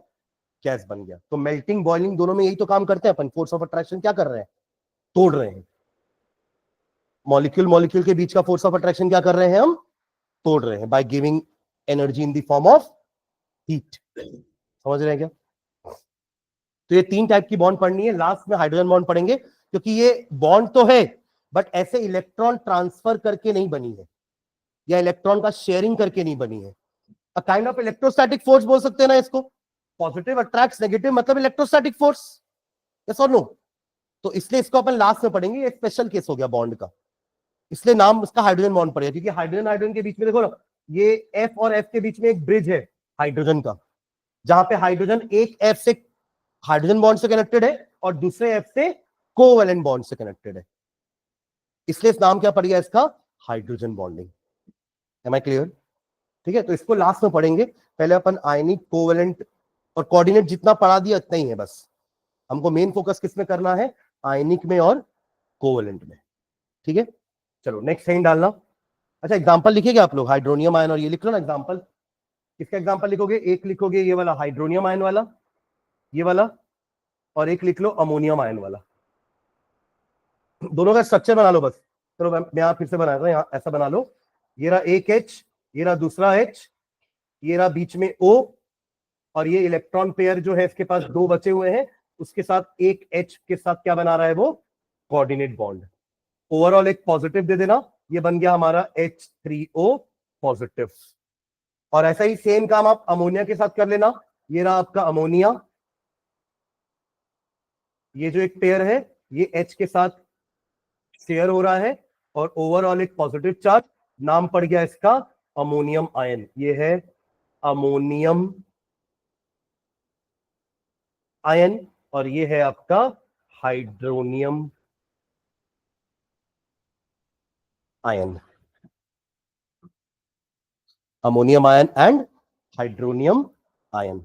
गैस बन गया। तो मेल्टिंग बॉइलिंग दोनों में यही तो काम करते हैं अपन, फोर्स ऑफ अट्रैक्शन क्या कर रहे हैं? तोड़ रहे हैं। मॉलिक्यूल मॉलिक्यूल के बीच का फोर्स ऑफ अट्रैक्शन क्या कर रहे हैं? हम तोड़ रहे हैं by giving energy in the form of heat. समझ रहे हैं क्या? तो ये 3 टाइप की बॉन्ड पढ़नी है, लास्ट में हाइड्रोजन बॉन्ड पढ़ेंगे, क्योंकि ये बॉन्ड तो है बट ऐसे इलेक्ट्रॉन ट्रांसफर करके नहीं बनी है, या इलेक्ट्रॉन का शेयरिंग करके नहीं बनी है। A kind of electrostatic force बोल सकते हैं ना इसको। पॉजिटिव अट्रैक्ट्स नेगेटिव, मतलब इलेक्ट्रोस्टैटिक फोर्स। यस और नो? तो इसलिए इसको अपन लास्ट में पढ़ेंगे, ये स्पेशल केस हो गया बॉन्ड का, इसलिए नाम उसका हाइड्रोजन बॉन्ड पड़ेगा। क्योंकि हाइड्रोजन हाइड्रोजन के बीच में देखो ना, ये एफ और एफ के बीच में एक ब्रिज है हाइड्रोजन का, जहां पे हाइड्रोजन एक एफ से हाइड्रोजन बॉन्ड से कनेक्टेड है और दूसरे एफ से कोवैलेंट बॉन्ड से कनेक्टेड है। इसलिए इस नाम क्या पड़ गया इसका? Hydrogen bonding. Am I clear? ठीक है, तो इसको लास्ट में पढ़ेंगे। पहले अपन आयनिक, कोवैलेंट और कोऑर्डिनेट जितना पढ़ा दिया इतना ही है बस। हमको मेन फोकस किस में करना है? आयनिक में और कोवैलेंट में। ठीक है, चलो नेक्स्ट साइन डालना। अच्छा, एग्जांपल लिखेंगे आप लोग, हाइड्रोनियम आयन, और ये लिख लो ना एग्जांपल। किसका एग्जांपल लिखोगे? एक लिखोगे ये वाला हाइड्रोनियम आयन वाला, ये वाला, और एक लिख लो अमोनियम आयन वाला। दोनों का स्ट्रक्चर बना लो बस। चलो मैं यहाँ फिर से बना रहा हूं, यहाँ ऐसा बना लो। ये रहा एक H, ये रहा दूसरा H, ये रहा बीच में O, और ये इलेक्ट्रॉन पेयर जो है इसके पास 2 बचे हुए हैं, उसके साथ एक H के साथ क्या बना रहा है वो? Coordinate bond. ओवरऑल एक पॉजिटिव दे देना, ये बन गया हमारा H3O पॉजिटिव। और ऐसा ही सेम काम आप अमोनिया के साथ कर लेना। ये रहा आपका अमोनिया, ये जो एक पेयर है ये H के साथ शेयर हो रहा है और ओवरऑल एक पॉजिटिव चार्ज, नाम पड़ गया इसका अमोनियम आयन। ये है अमोनियम आयन, और ये है आपका hydronium ion. Ammonium ion and hydronium ion.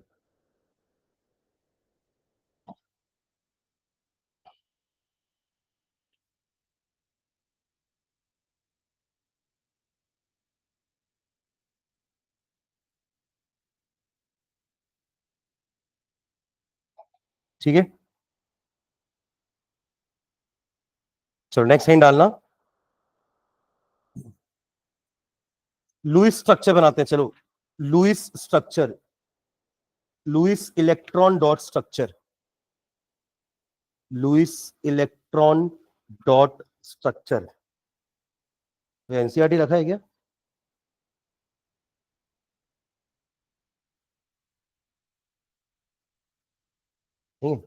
ठीक है, चलो नेक्स्ट साइन डालना। लुईस स्ट्रक्चर बनाते हैं, चलो। Lewis structure, Lewis electron dot structure, Lewis electron dot structure. NCERT रखा है क्या? नहीं।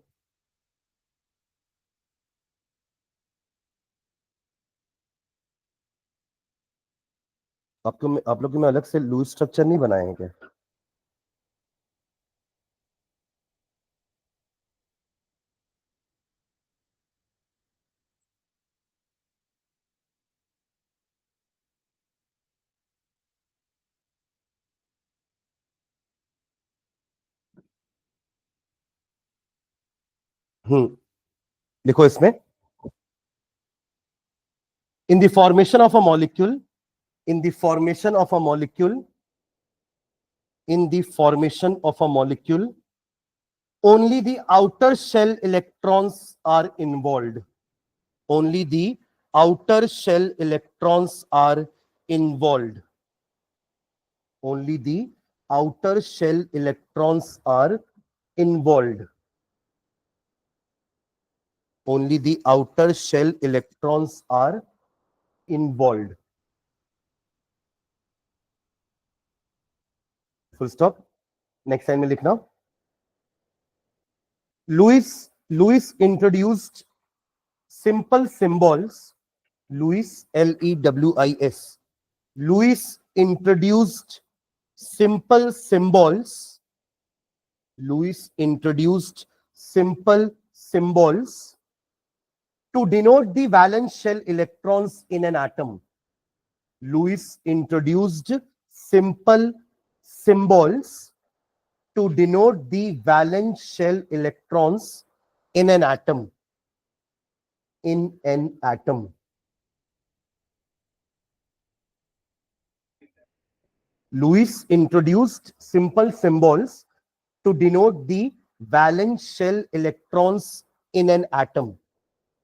आपको आप लोग में अलग से लुईस स्ट्रक्चर नहीं बनाए हैं क्या? लिखो इसमें, in the formation of a molecule, in the formation of a molecule, in the formation of a molecule, only the outer shell electrons are involved. Only the outer shell electrons are involved. Only the outer shell electrons are involved. Only the outer shell electrons are involved. Full stop. Next time में लिखना, Lewis introduced simple symbols. Lewis, Lewis. Lewis introduced simple symbols. Lewis introduced simple symbols to denote the valence shell electrons in an atom. Lewis introduced simple symbols to denote the valence shell electrons in an atom. In an atom. Lewis introduced simple symbols to denote the valence shell electrons in an atom.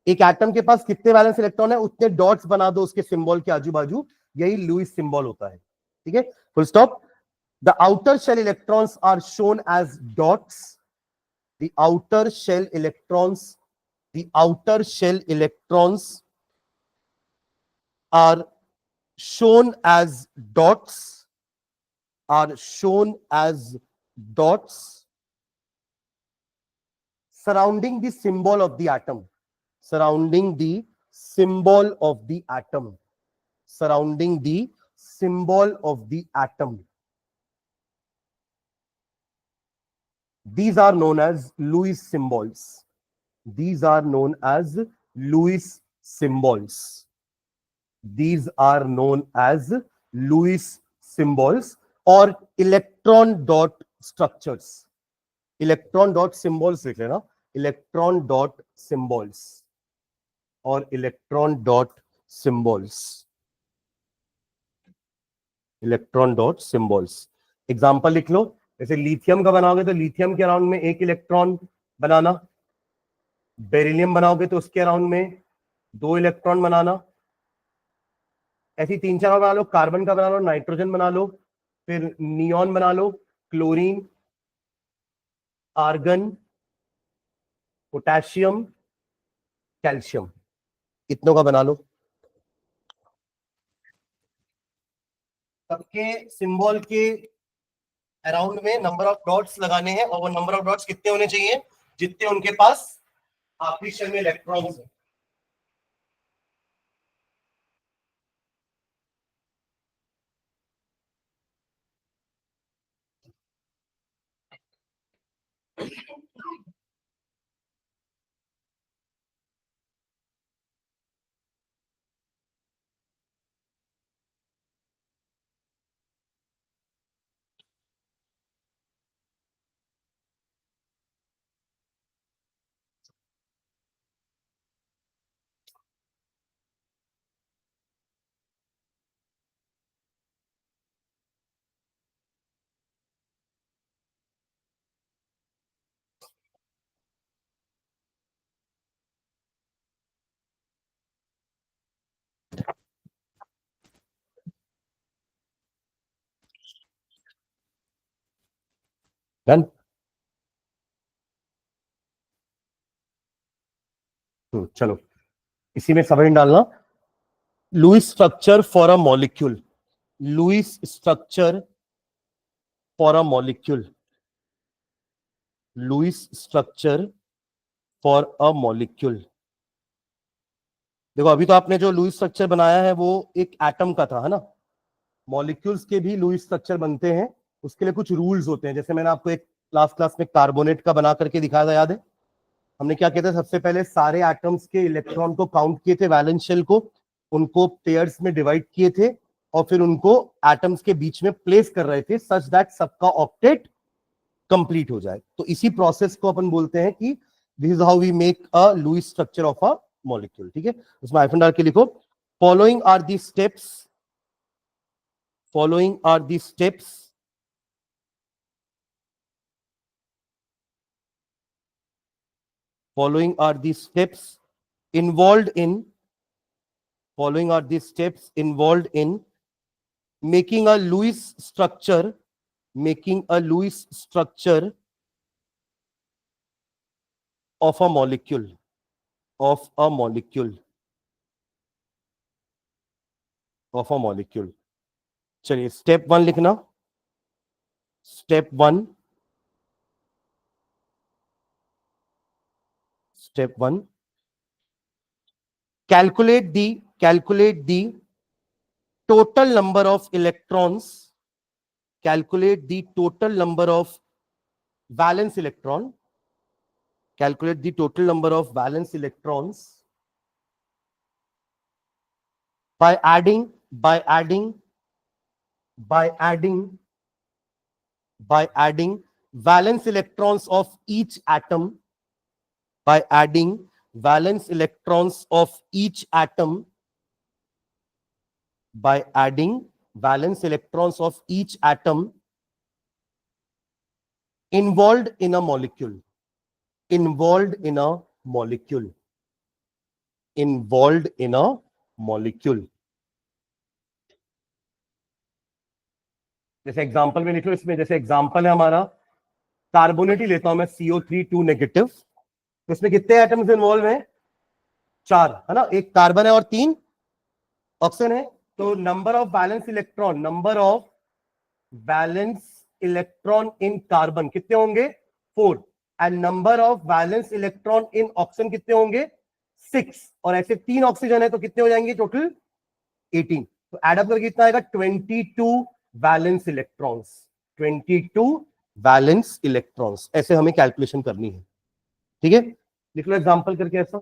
एक एटम के पास कितने वैलेंस इलेक्ट्रॉन है उतने डॉट्स बना दो उसके सिंबल के आजू बाजू, यही लुईस सिंबल होता है. ठीक है, full stop. The outer shell electrons are shown as dots. The outer shell electrons, the outer shell electrons are shown as dots, are shown as dots surrounding the symbol of the atom, surrounding the symbol of the atom, surrounding the symbol of the atom. These are known as Lewis symbols. These are known as Lewis symbols. These are known as Lewis symbols or electron dot structures. Electron dot symbols लिख लेना, electron dot symbols और electron dot symbols. Electron dot symbols. Example लिख लो, जैसे लिथियम का बनाओगे तो लिथियम के अराउंड में एक इलेक्ट्रॉन बनाना, बेरिलियम बनाओगे तो उसके अराउंड में 2 इलेक्ट्रॉन बनाना, ऐसी 3-4 बना लो, कार्बन का बना लो, नाइट्रोजन बना लो, फिर नियॉन बना लो, क्लोरीन, आर्गन, पोटेशियम, कैल्शियम, इतनों का बना लो. सबके सिंबल के अराउंड में नंबर ऑफ डॉट्स लगाने हैं और वो नंबर ऑफ डॉट्स कितने होने चाहिए जितने उनके पास आखिरी शेल में इलेक्ट्रॉन्स हैं. डन. चलो इसी में समरी डालना. Lewis structure for a molecule. Lewis structure for a molecule. Lewis structure for a molecule. देखो अभी तो आपने जो लुईस स्ट्रक्चर बनाया है वो एक एटम का था, है ना. मॉलिक्यूल्स के भी लुईस स्ट्रक्चर बनते हैं, उसके लिए कुछ रूल्स होते हैं. जैसे मैंने आपको एक लास्ट क्लास में कार्बोनेट का बना करके दिखाया था, याद है. हमने क्या किया था, सबसे पहले सारे एटम्स के इलेक्ट्रॉन को काउंट किए थे, वैलेंस शेल को, उनको पेयर्स में डिवाइड किए थे और फिर उनको एटम्स के बीच में प्लेस कर रहे थे सच दैट सबका ऑक्टेट कंप्लीट हो जाए. तो इसी प्रोसेस को अपन बोलते हैं कि this is how we make a Lewis structure of a molecule. ठीक है, उसमें हाइफन डाल के लिखो, following are the steps, following are the steps following are the steps involved in, following are the steps involved in making a Lewis structure, making a Lewis structure of a molecule, of a molecule, of a molecule. चलिए स्टेप 1 लिखना. Step 1, step 1, calculate the total number of electrons, calculate the total number of valence electron, calculate the total number of valence electrons by adding by adding valence electrons of each atom, by adding valence electrons of each atom, by adding valence electrons of each atom involved in a molecule, involved in a molecule, involved in a molecule. जैसे एग्जांपल में लिख लो, इसमें जैसे एग्जांपल है हमारा कार्बोनेट ही लेता हूं मैं, CO3 नेगेटिव। तो इसमें कितने एटम्स इन्वॉल्व हैं? 4, है ना। एक कार्बन है और 3 ऑक्सीजन है। तो number of balance electron, number of balance electron in carbon कितने होंगे? 4। And number of balance electron in oxygen कितने होंगे? 6। और ऐसे 3 ऑक्सीजन है तो कितने हो जाएंगे टोटल? 18। तो एडअप करके कितना आएगा? 22 वैलेंस इलेक्ट्रॉन्स, 22 वैलेंस इलेक्ट्रॉन्स। ऐसे हमें कैलकुलेशन करनी है, ठीक है। लिख लो एग्जांपल करके ऐसा।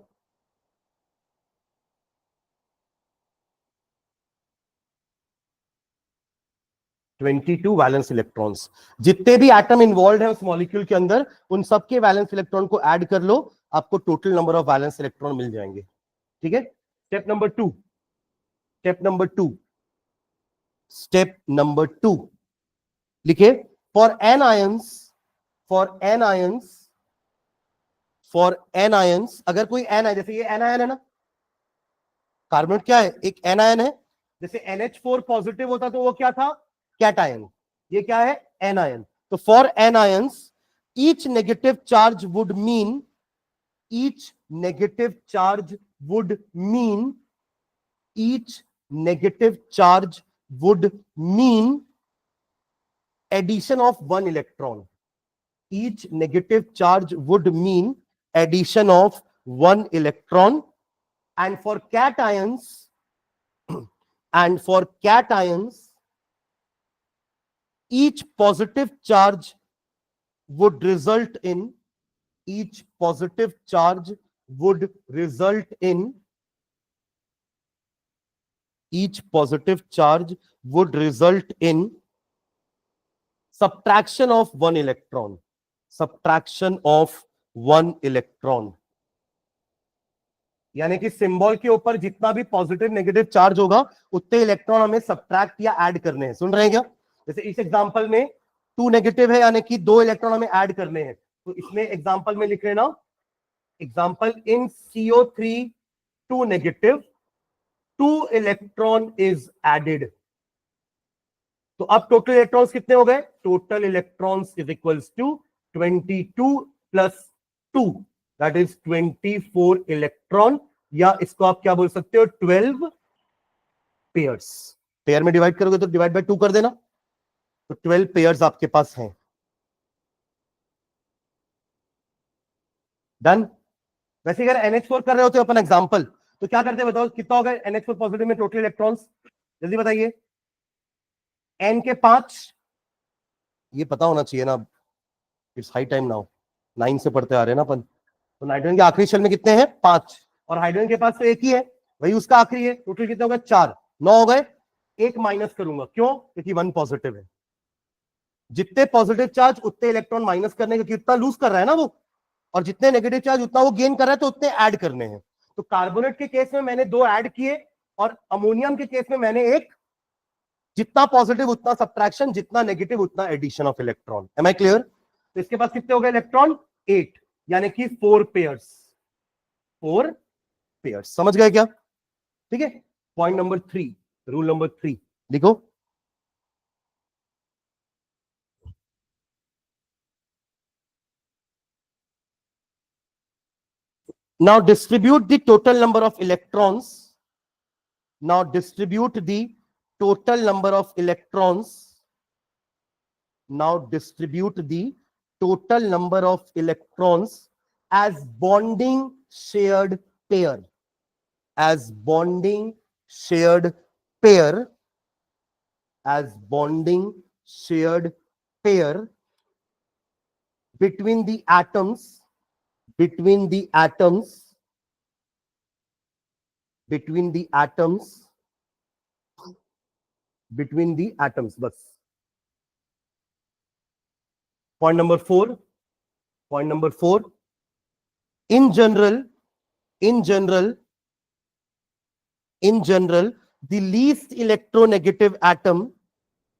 Twenty two valence electrons. जितने भी एटम इन्वॉल्व है उस मॉलिक्यूल के अंदर, उन सबके वैलेंस इलेक्ट्रॉन को ऐड कर लो, आपको total number of valence electron मिल जाएंगे, ठीक है। Step number 2, step number 2, step number 2 लिखे। For anions, for anions, for anions, अगर कोई एन है, जैसे ये एन आयन है ना, कार्बन क्या है? एक एन आयन है। जैसे NH4 पॉजिटिव होता तो वो क्या था? कैटायन। ये क्या है? Anion. तो for anions each negative charge would mean, each negative charge would mean, each negative charge would mean addition of 1 electron. Each negative charge would mean addition of 1 electron. And for cations, and for cations, each positive charge would result in, each positive charge would result in, each positive charge would result in subtraction of 1 electron, subtraction of 1 electron। यानी कि सिंबल के ऊपर जितना भी पॉजिटिव नेगेटिव चार्ज होगा उतने इलेक्ट्रॉन हमें सब्ट्रैक्ट या ऐड करने हैं। सुन रहे हैं क्या? जैसे इस एग्जांपल में 2 नेगेटिव है, यानी कि 2 इलेक्ट्रॉन हमें ऐड करने हैं। तो इसमें एग्जांपल में लिख लेना, example in CO3 2 negative 2 electron is added. तो अब टोटल इलेक्ट्रॉन्स कितने हो गए? Total electrons is equals to 22 plus 2, that is 24 electron, या इसको आप क्या बोल सकते हो? 12 पेयर्स। पेयर में डिवाइड करोगे तो डिवाइड बाय 2 कर देना, तो 12 पेयर्स आपके पास हैं। डन। वैसे अगर NH4 कर रहे होते अपन एग्जांपल, तो क्या करते बताओ? कितना होगा NH4 पॉजिटिव में टोटल इलेक्ट्रॉन्स? जल्दी बताइए। N के 5, ये पता होना चाहिए ना, इट्स हाई टाइम नाउ, 9 से पढ़ते आ रहे हैं ना अपन। तो नाइट्रोजन के आखिरी शेल में कितने हैं? 5। और हाइड्रोजन के पास तो एक ही है, वही उसका आखिरी है। टोटल कितने हो गए? 4। 9 हो गए। एक माइनस करूंगा, क्यों? क्योंकि 1 पॉजिटिव है। जितने पॉजिटिव चार्ज उतने इलेक्ट्रॉन माइनस करने, क्योंकि उतना लूज कर रहा है ना वो, और जितने नेगेटिव चार्ज उतना वो गेन कर रहा है, तो उतने ऐड करने हैं। तो कार्बोनेट के केस में मैंने 2 ऐड किए, और अमोनियम के केस में मैंने एक। जितना पॉजिटिव उतना सब्ट्रैक्शन, जितना नेगेटिव उतना addition of electron. Am I clear? तो इसके पास कितने हो गए इलेक्ट्रॉन? 8, यानी कि 4 पेयर्स, 4 पेयर्स। समझ गए क्या? ठीक है। पॉइंट नंबर 3, रूल नंबर 3 लिखो। Now distribute the total number of electrons. Now distribute the total number of electrons. Now distribute the total number of electrons as bonding shared pair. As bonding shared pair. As bonding shared pair between the atoms. Between the atoms. Between the atoms. Between the atoms, बस। Point number four. Point number four. In general, the least electronegative atom,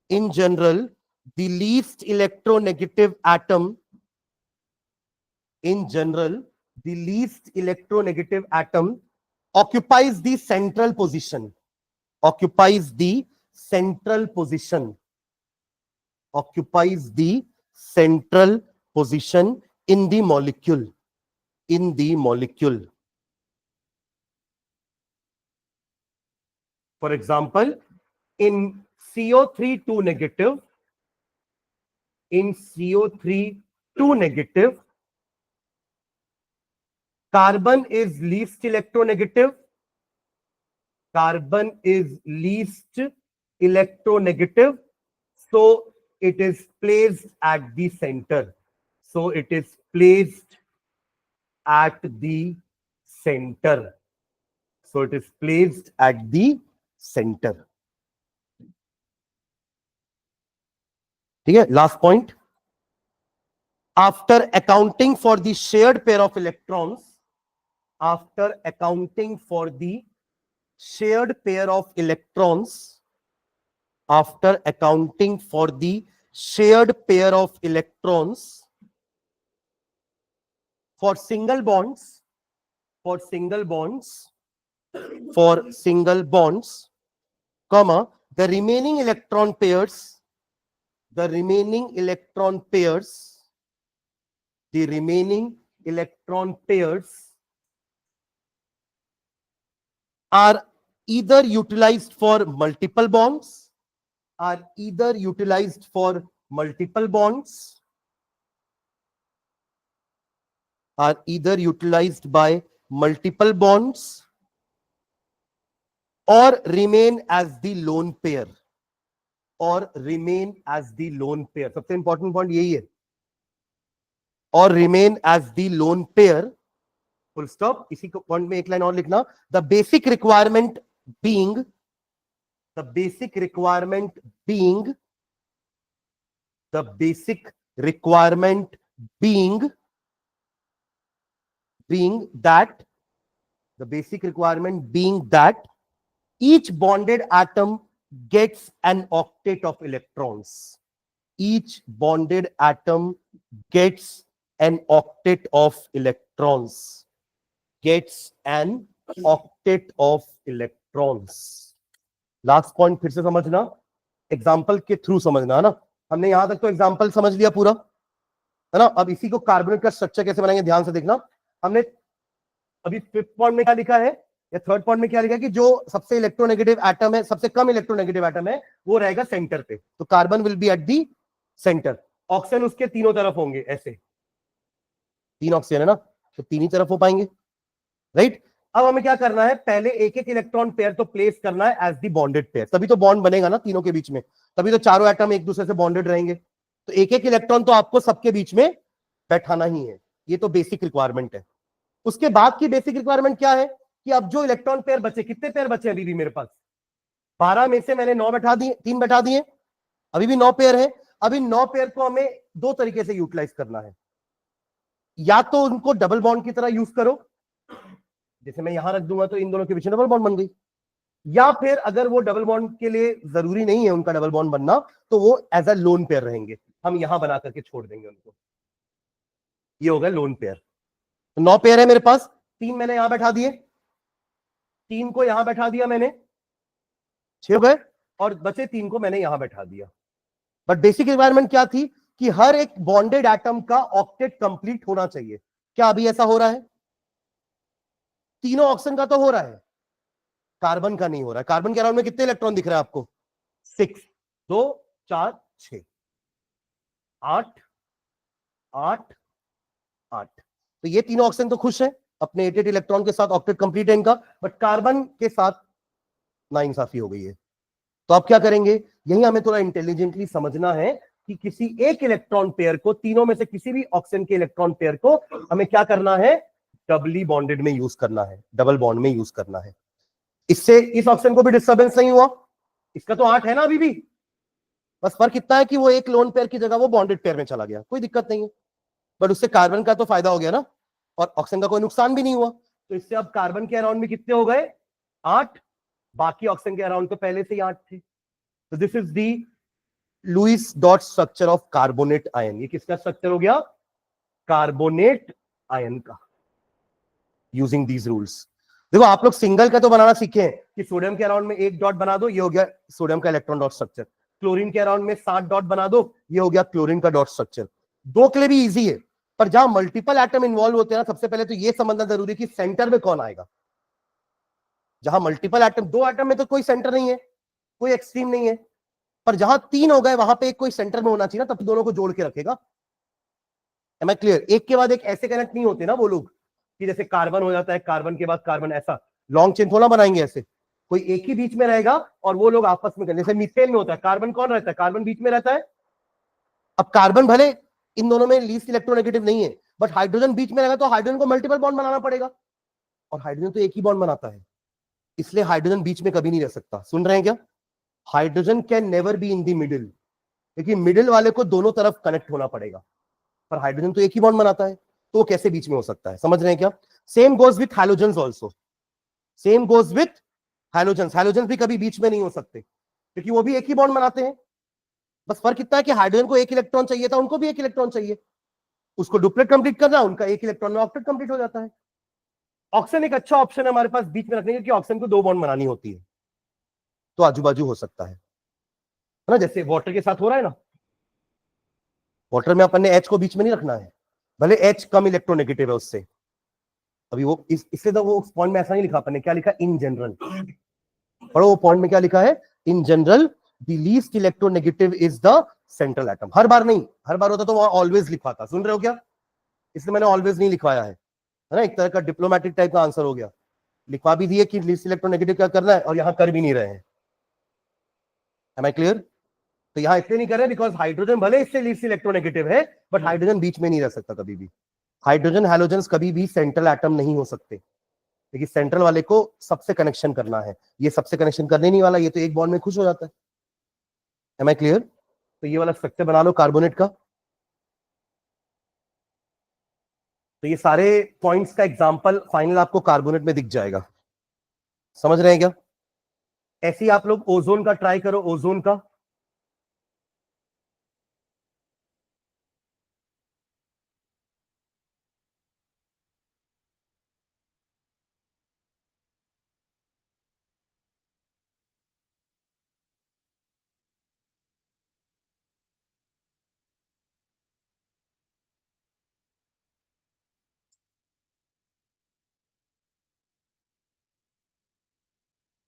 in general, the least electronegative atom, in general, the least electronegative atom occupies the central position, occupies the central position, occupies the central position in the molecule, in the molecule. For example, in CO3 2 negative, in CO3 2 negative, carbon is least electronegative. Carbon is least electronegative. So it is placed at the center. So it is placed at the center. So it is placed at the center. ठीक है, last point. After accounting for the shared pair of electrons, after accounting for the shared pair of electrons, after accounting for the shared pair of electrons for single bonds, for single bonds, for single bonds, comma, the remaining electron pairs, the remaining electron pairs, the remaining electron pairs are either utilized for multiple bonds, are either utilized for multiple bonds, are either utilized by multiple bonds, or remain as the lone pair, or remain as the lone pair. सबसे important point यही है, or remain as the lone pair. Full stop. इसी को पॉइंट में एक लाइन और लिखना. The basic requirement being, the basic requirement being, the basic requirement being that, the basic requirement being that each bonded atom gets an octet of electrons. Each bonded atom gets an octet of electrons. Gets an octet of electrons. Last point फिर से समझना, एग्जाम्पल के थ्रू समझना ना. हमने यहां तक तो एग्जाम्पल समझ लिया पूरा, है ना. अब इसी को कार्बोनेट का स्ट्रक्चर कैसे बनाएंगे ध्यान से देखना. हमने अभी फिफ्थ पॉइंट में क्या लिखा है या थर्ड पॉइंट में क्या लिखा है कि जो सबसे इलेक्ट्रोनेगेटिव एटम है, सबसे कम इलेक्ट्रोनेगेटिव एटम है, वो रहेगा सेंटर पे. तो carbon will be at the centre. Oxygen उसके तीनों तरफ होंगे, ऐसे तीन ऑक्सीजन है ना, तो तीन ही तरफ हो पाएंगे, राइट. अब हमें क्या करना है, पहले एक एक इलेक्ट्रॉन पेयर तो प्लेस करना है एज दी बॉन्डेड पेयर, तभी तो बॉन्ड बनेगा ना तीनों के बीच में, तभी तो चारों एटम एक दूसरे से बॉन्डेड रहेंगे. तो एक एक इलेक्ट्रॉन तो आपको सबके बीच में बैठाना ही है. ये तो बेसिक रिक्वायरमेंट है. उसके बाद की बेसिक रिक्वायरमेंट क्या है कि अब जो इलेक्ट्रॉन पेयर बचे, कितने पेयर बचे अभी भी मेरे पास, 12 में से मैंने 9 बैठा दिए, 3 बैठा दिए, अभी भी 9 पेयर है. अभी 9 पेयर को हमें दो तरीके से यूटिलाइज करना है. या तो उनको डबल बॉन्ड की तरह यूज करो, जैसे मैं यहां रख दूंगा तो इन दोनों के बीच में डबल बॉन्ड बन गई. या फिर अगर वो डबल बॉन्ड के लिए जरूरी नहीं है उनका डबल बॉन्ड बनना, तो वो एज अ लोन पेयर रहेंगे, हम यहां बना करके छोड़ देंगे उनको. ये हो गया लोन पेयर. 9 पेयर है मेरे पास, 3 मैंने यहां बैठा दिए, 3 को यहां बैठा दिया मैंने, 6 हो गए, और बचे 3 को मैंने यहां बैठा दिया. बट बेसिक रिक्वायरमेंट क्या थी कि हर एक बॉन्डेड एटम का ऑक्टेट कंप्लीट होना चाहिए. क्या अभी ऐसा हो रहा है? तीनों ऑक्सीजन का तो हो रहा है, कार्बन का नहीं हो रहा है. कार्बन के अराउंड में कितने इलेक्ट्रॉन दिख रहे हैं आपको? 6, 2, 4, 6, 8, 8, 8. तो ये तीनों ऑक्सीजन तो खुश है अपने 88 इलेक्ट्रॉन के साथ, ऑक्टेट कंप्लीट है इनका. बट कार्बन के साथ नाइंसाफी हो गई है. तो आप क्या करेंगे, यही हमें थोड़ा इंटेलिजेंटली समझना है कि किसी एक इलेक्ट्रॉन पेयर को, तीनों में से किसी भी ऑक्सीजन के इलेक्ट्रॉन पेयर को हमें क्या करना है, डबली बॉन्डेड में यूज करना है, डबल बॉन्ड में यूज करना है. इससे इस ऑक्सीजन को भी डिस्टर्बेंस नहीं हुआ, इसका तो 8 है ना अभी भी, बस फर्क इतना है कि वो एक लोन पेयर की जगह वो बॉन्डेड पेयर में चला गया, कोई दिक्कत नहीं है, बट उससे कार्बन का तो फायदा हो गया ना, और ऑक्सीजन का कोई नुकसान भी नहीं हुआ। तो इससे अब कार्बन के अराउंड में कितने हो गए, 8, बाकी ऑक्सीजन के अराउंड तो पहले से ही 8 थे। तो this is the Lewis dot structure of carbonate ion. ये किसका स्ट्रक्चर हो गया, कार्बोनेट आयन का, यूजिंग दीज रूल्स। देखो आप लोग सिंगल का तो बनाना सीखे हैं कि सोडियम के अराउंड में 1 डॉट बना दो, ये हो गया सोडियम का इलेक्ट्रॉन डॉट स्ट्रक्चर। क्लोरीन के अराउंड में 7 डॉट बना दो, ये हो गया क्लोरीन का डॉट स्ट्रक्चर। दो के लिए भी इजी है, पर जहां मल्टीपल एटम इन्वॉल्व होते हैं ना, सबसे पहले तो ये समझना जरूरी है कि सेंटर में कौन आएगा। जहां मल्टीपल एटम, 2 एटम में तो कोई सेंटर नहीं है, कोई एक्सट्रीम नहीं है, पर जहां 3 हो गए वहां पे एक कोई सेंटर में होना चाहिए ना, तब दोनों को जोड़ के रखेगा। Am I clear? एक के बाद एक ऐसे कनेक्ट नहीं होते ना वो लोग, कि जैसे कार्बन हो जाता है, कार्बन के बाद कार्बन, ऐसा लॉन्ग चेन थोड़ा बनाएंगे ऐसे, कोई एक ही बीच में रहेगा और वो लोग आपस में करेंगे। जैसे मीथेन में होता है, कार्बन कौन रहता है, कार्बन बीच में रहता है। अब कार्बन भले इन दोनों में लीस्ट इलेक्ट्रोनेगेटिव नहीं है, बट हाइड्रोजन बीच में रहेगा, तो हाइड्रोजन को मल्टीपल बॉन्ड बनाना पड़ेगा, और हाइड्रोजन तो एक ही बॉन्ड बनाता है, इसलिए हाइड्रोजन बीच में कभी नहीं रह सकता। सुन रहे हैं क्या? Hydrogen can never be in the middle, लेकिन मिडिल वाले को दोनों तरफ कनेक्ट होना पड़ेगा, पर हाइड्रोजन तो एक ही बॉन्ड बनाता है, तो कैसे बीच में हो सकता है? समझ रहे हैं क्या? Same goes with halogens also, same goes with halogens. Halogens भी कभी बीच में नहीं हो सकते, क्योंकि वो भी एक ही बॉन्ड बनाते हैं। बस फर्क इतना है कि हाइड्रोजन को एक इलेक्ट्रॉन चाहिए था, उनको भी एक इलेक्ट्रॉन चाहिए, उसको डुप्लेट कंप्लीट करना, उनका एक इलेक्ट्रॉन में ऑक्टेट कंप्लीट हो जाता है। ऑक्सीजन एक अच्छा ऑप्शन है हमारे पास बीच में रखने के, कि ऑक्सीजन को 2 बॉन्ड बनानी होती है, तो आजू बाजू हो सकता है ना, जैसे वाटर के साथ हो रहा है ना। वाटर में अपन ने एच को बीच में नहीं रखना है, भले एच कम इलेक्ट्रोनेगेटिव है उससे। अभी वो इससे तो वो पॉइंट में ऐसा नहीं लिखा अपन ने, क्या लिखा, इन जनरल। पढ़ो वो पॉइंट में क्या लिखा है, in general the least electronegative is the central atom. हर बार नहीं, हर बार होता तो वहां ऑलवेज लिखा था, सुन रहे हो क्या? इसलिए मैंने ऑलवेज नहीं लिखवाया है ना, एक तरह का डिप्लोमेटिक टाइप का आंसर हो गया। लिखवा भी दिए कि लीस्ट इलेक्ट्रोनेगेटिव क्या करना है, और यहां कर भी नहीं रहे हैं। Am I clear? तो यहां इसलिए नहीं कर रहे बिकॉज हाइड्रोजन भले इससे लीस्ट इलेक्ट्रोनेगेटिव है, बट हाइड्रोजन बीच में नहीं रह सकता कभी भी। हाइड्रोजन हैलोजन्स कभी भी सेंट्रल एटम नहीं हो सकते, लेकिन सेंट्रल वाले को सबसे कनेक्शन करना है, ये सबसे कनेक्शन करने नहीं वाला, ये तो एक बॉन्ड में खुश हो जाता है। Am I clear? तो ये वाला स्ट्रक्चर बना लो कार्बोनेट का। तो ये सारे पॉइंट्स का एग्जांपल फाइनल आपको कार्बोनेट में दिख जाएगा। समझ रहे हैं क्या? ऐसे ही आप लोग ओजोन का ट्राई करो, ओजोन का।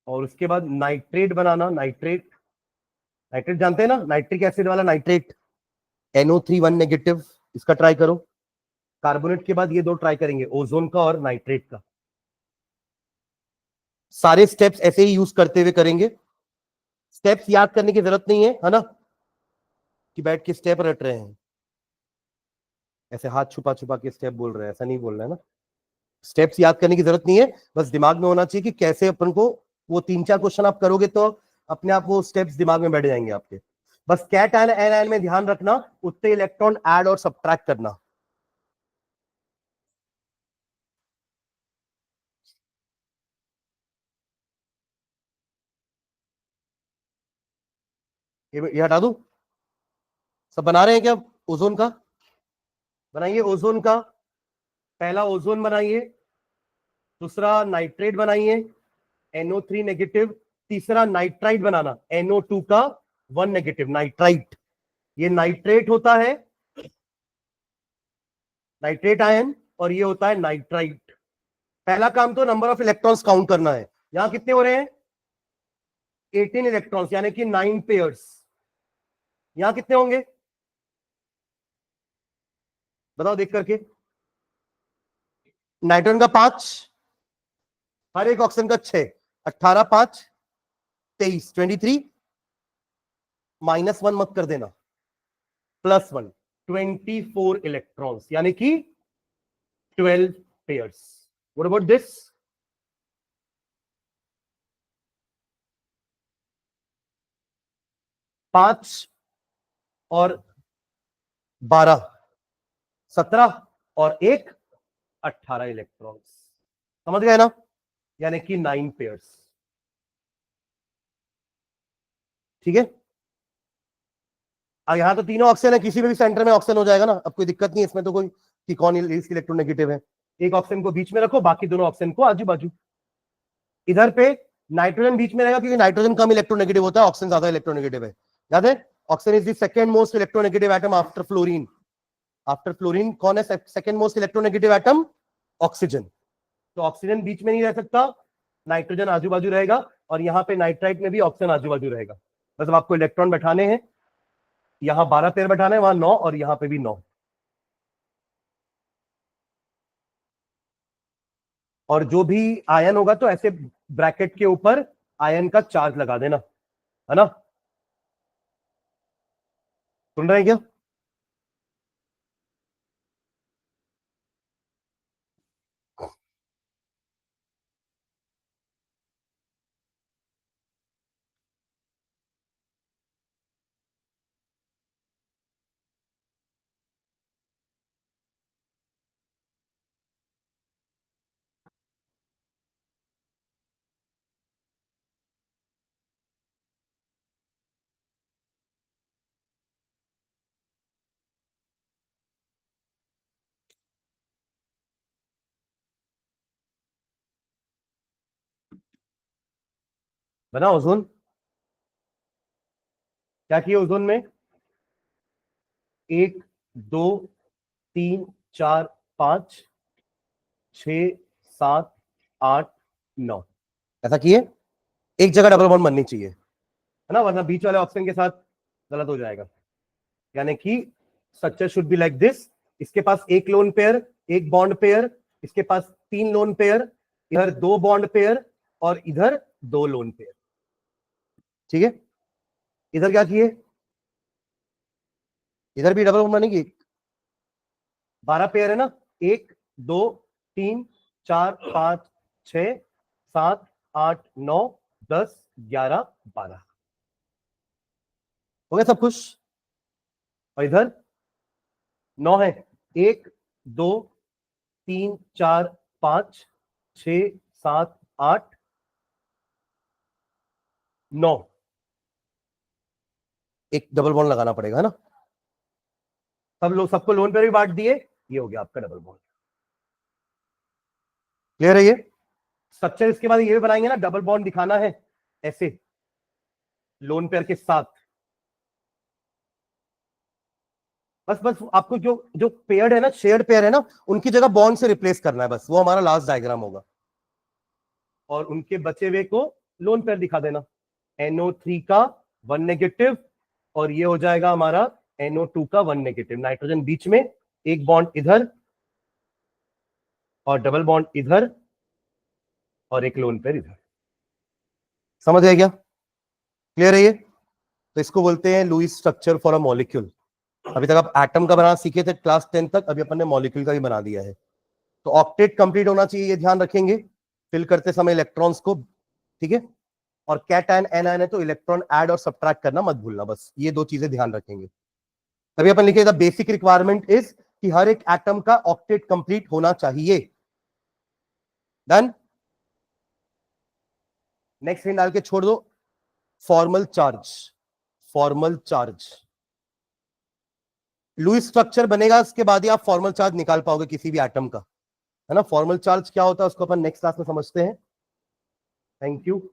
और उसके बाद नाइट्रेट बनाना, नाइट्रेट, नाइट्रेट जानते हैं ना, नाइट्रिक एसिड वाला नाइट्रेट, NO3 1 नेगेटिव, इसका ट्राई करो। कार्बोनेट के बाद ये दो ट्राई करेंगे, ओजोन का और नाइट्रेट का। सारे स्टेप्स ऐसे ही यूज करते हुए करेंगे, स्टेप्स याद करने की जरूरत नहीं है ना, कि बैठ के स्टेप रट रहे हैं, ऐसे हाथ छुपा छुपा के स्टेप बोल रहे हैं, ऐसा नहीं बोलना है ना। स्टेप्स याद करने की जरूरत नहीं है, बस दिमाग में होना चाहिए कि कैसे अपन को, वो 3-4 क्वेश्चन आप करोगे तो अपने आप वो स्टेप्स दिमाग में बैठ जाएंगे आपके। बस कैट आयन एनायन में ध्यान रखना, उतने इलेक्ट्रॉन ऐड और सब्ट्रैक्ट करना। ये हटा दूं? सब बना रहे हैं क्या ओजोन का? बनाइए ओजोन का। पहला ओजोन बनाइए, दूसरा नाइट्रेट बनाइए, NO3 नेगेटिव, तीसरा नाइट्राइट बनाना, NO2 का 1 नेगेटिव, नाइट्राइट। ये नाइट्रेट होता है, नाइट्रेट आयन, और ये होता है नाइट्राइट। पहला काम तो नंबर ऑफ इलेक्ट्रॉन्स काउंट करना है। यहां कितने हो रहे हैं, 18 इलेक्ट्रॉन्स, यानी कि 9 पेयर्स। यहां कितने होंगे, बताओ देख करके। नाइट्रोजन का 5, हर एक ऑक्सीजन का 6, 18 5 23, 23, -1 मत कर देना, +1, 24 इलेक्ट्रॉन्स, यानी कि 12 पेयर्स। What about this? 5 और 12, 17 और 1 18 इलेक्ट्रॉन्स। समझ गए ना? यानी कि 9 पेयर्स। ठीक है, यहां तो तीनों ऑक्सीजन है, किसी में भी सेंटर में ऑक्सीजन हो जाएगा ना, अब कोई दिक्कत नहीं है इसमें तो कोई कि कौन इलेक्ट्रोनेगेटिव है। एक ऑक्सीजन को बीच में रखो, बाकी दोनों ऑक्सीजन को आजू बाजू। इधर पे नाइट्रोजन बीच में रहेगा क्योंकि नाइट्रोजन कम इलेक्ट्रोनेगेटिव होता है, ऑक्सीजन ज्यादा इलेक्ट्रोनेगेटिव है। याद है, oxygen is the second most electronegative atom after fluorine. After fluorine कौन है second most electronegative atom? Oxygen. तो ऑक्सीजन बीच में नहीं रह सकता, नाइट्रोजन आजू बाजू रहेगा, और यहाँ पे नाइट्राइट में भी ऑक्सीजन आजू बाजू रहेगा। बस आपको इलेक्ट्रॉन बैठाने हैं, यहां 12 पेयर बैठाने हैं, वहां 9 और यहां पे भी 9। और जो भी आयन होगा तो ऐसे ब्रैकेट के ऊपर आयन का चार्ज लगा देना, है ना? सुन रहे हैं क्या? बना ओजोन। क्या किया ओजोन में? 1 2 3 4 5 6 7 8 9, ऐसा किए। एक जगह डबल बॉन्ड बननी चाहिए, है ना, वरना बीच वाले ऑप्शन के साथ गलत हो जाएगा। यानी कि structure should be like this. इसके पास एक लोन पेयर, एक बॉन्ड पेयर, इसके पास 3 लोन पेयर, इधर 2 बॉन्ड पेयर और इधर 2 लोन पेयर। ठीक है, इधर क्या किए? इधर भी डबल बॉन्ड बनेगी। 12 पेयर है ना, 1 2 3 4 5 6 7 8 9 10 11 12। हो गया सब खुश? और इधर 9 है, 1 2 3 4 5 6 7 8 9, एक डबल बॉन्ड लगाना पड़ेगा, है ना? सब लोग सबको लोन पे भी बांट दिए, ये हो गया आपका डबल बॉन्ड। क्लियर है ये स्ट्रक्चर? इसके बाद ये भी बनाएंगे ना, डबल बॉन्ड दिखाना है ऐसे लोन पेयर के साथ। बस बस आपको जो जो पेयर्ड है ना, शेयर्ड पेयर है ना, उनकी जगह बॉन्ड से रिप्लेस करना है, बस वो हमारा लास्ट डायग्राम होगा। और उनके बचे हुए को लोन पेयर दिखा देना। NO3 का 1 नेगेटिव, और ये हो जाएगा हमारा NO2 का 1 नेगेटिव। नाइट्रोजन बीच में, एक बॉन्ड इधर और डबल बॉन्ड इधर और एक लोन पेयर इधर। समझ गए क्या? क्लियर है ये? तो इसको बोलते हैं Lewis structure for a molecule. अभी तक आप एटम का बनाना सीखे थे क्लास 10 तक, अभी अपन ने मॉलिक्यूल का भी बना दिया है। तो ऑक्टेट कंप्लीट होना चाहिए, ये ध्यान रखेंगे फिल करते समय इलेक्ट्रॉन्स को। ठीक है, और कैटायन एनायन है तो इलेक्ट्रॉन ऐड और सब्ट्रैक्ट करना मत भूलना, बस ये 2 चीजें ध्यान रखेंगे। तभी अपन लिखे द बेसिक रिक्वायरमेंट इज कि हर एक एटम का ऑक्टेट कंप्लीट होना चाहिए। डन। नेक्स्ट लाइन डाल के छोड़ दो, formal charge. Formal charge Lewis structure बनेगा, उसके बाद ही आप फॉर्मल चार्ज निकाल पाओगे किसी भी एटम का, है ना? फॉर्मल चार्ज क्या होता है उसको अपन नेक्स्ट क्लास में समझते हैं। Thank you.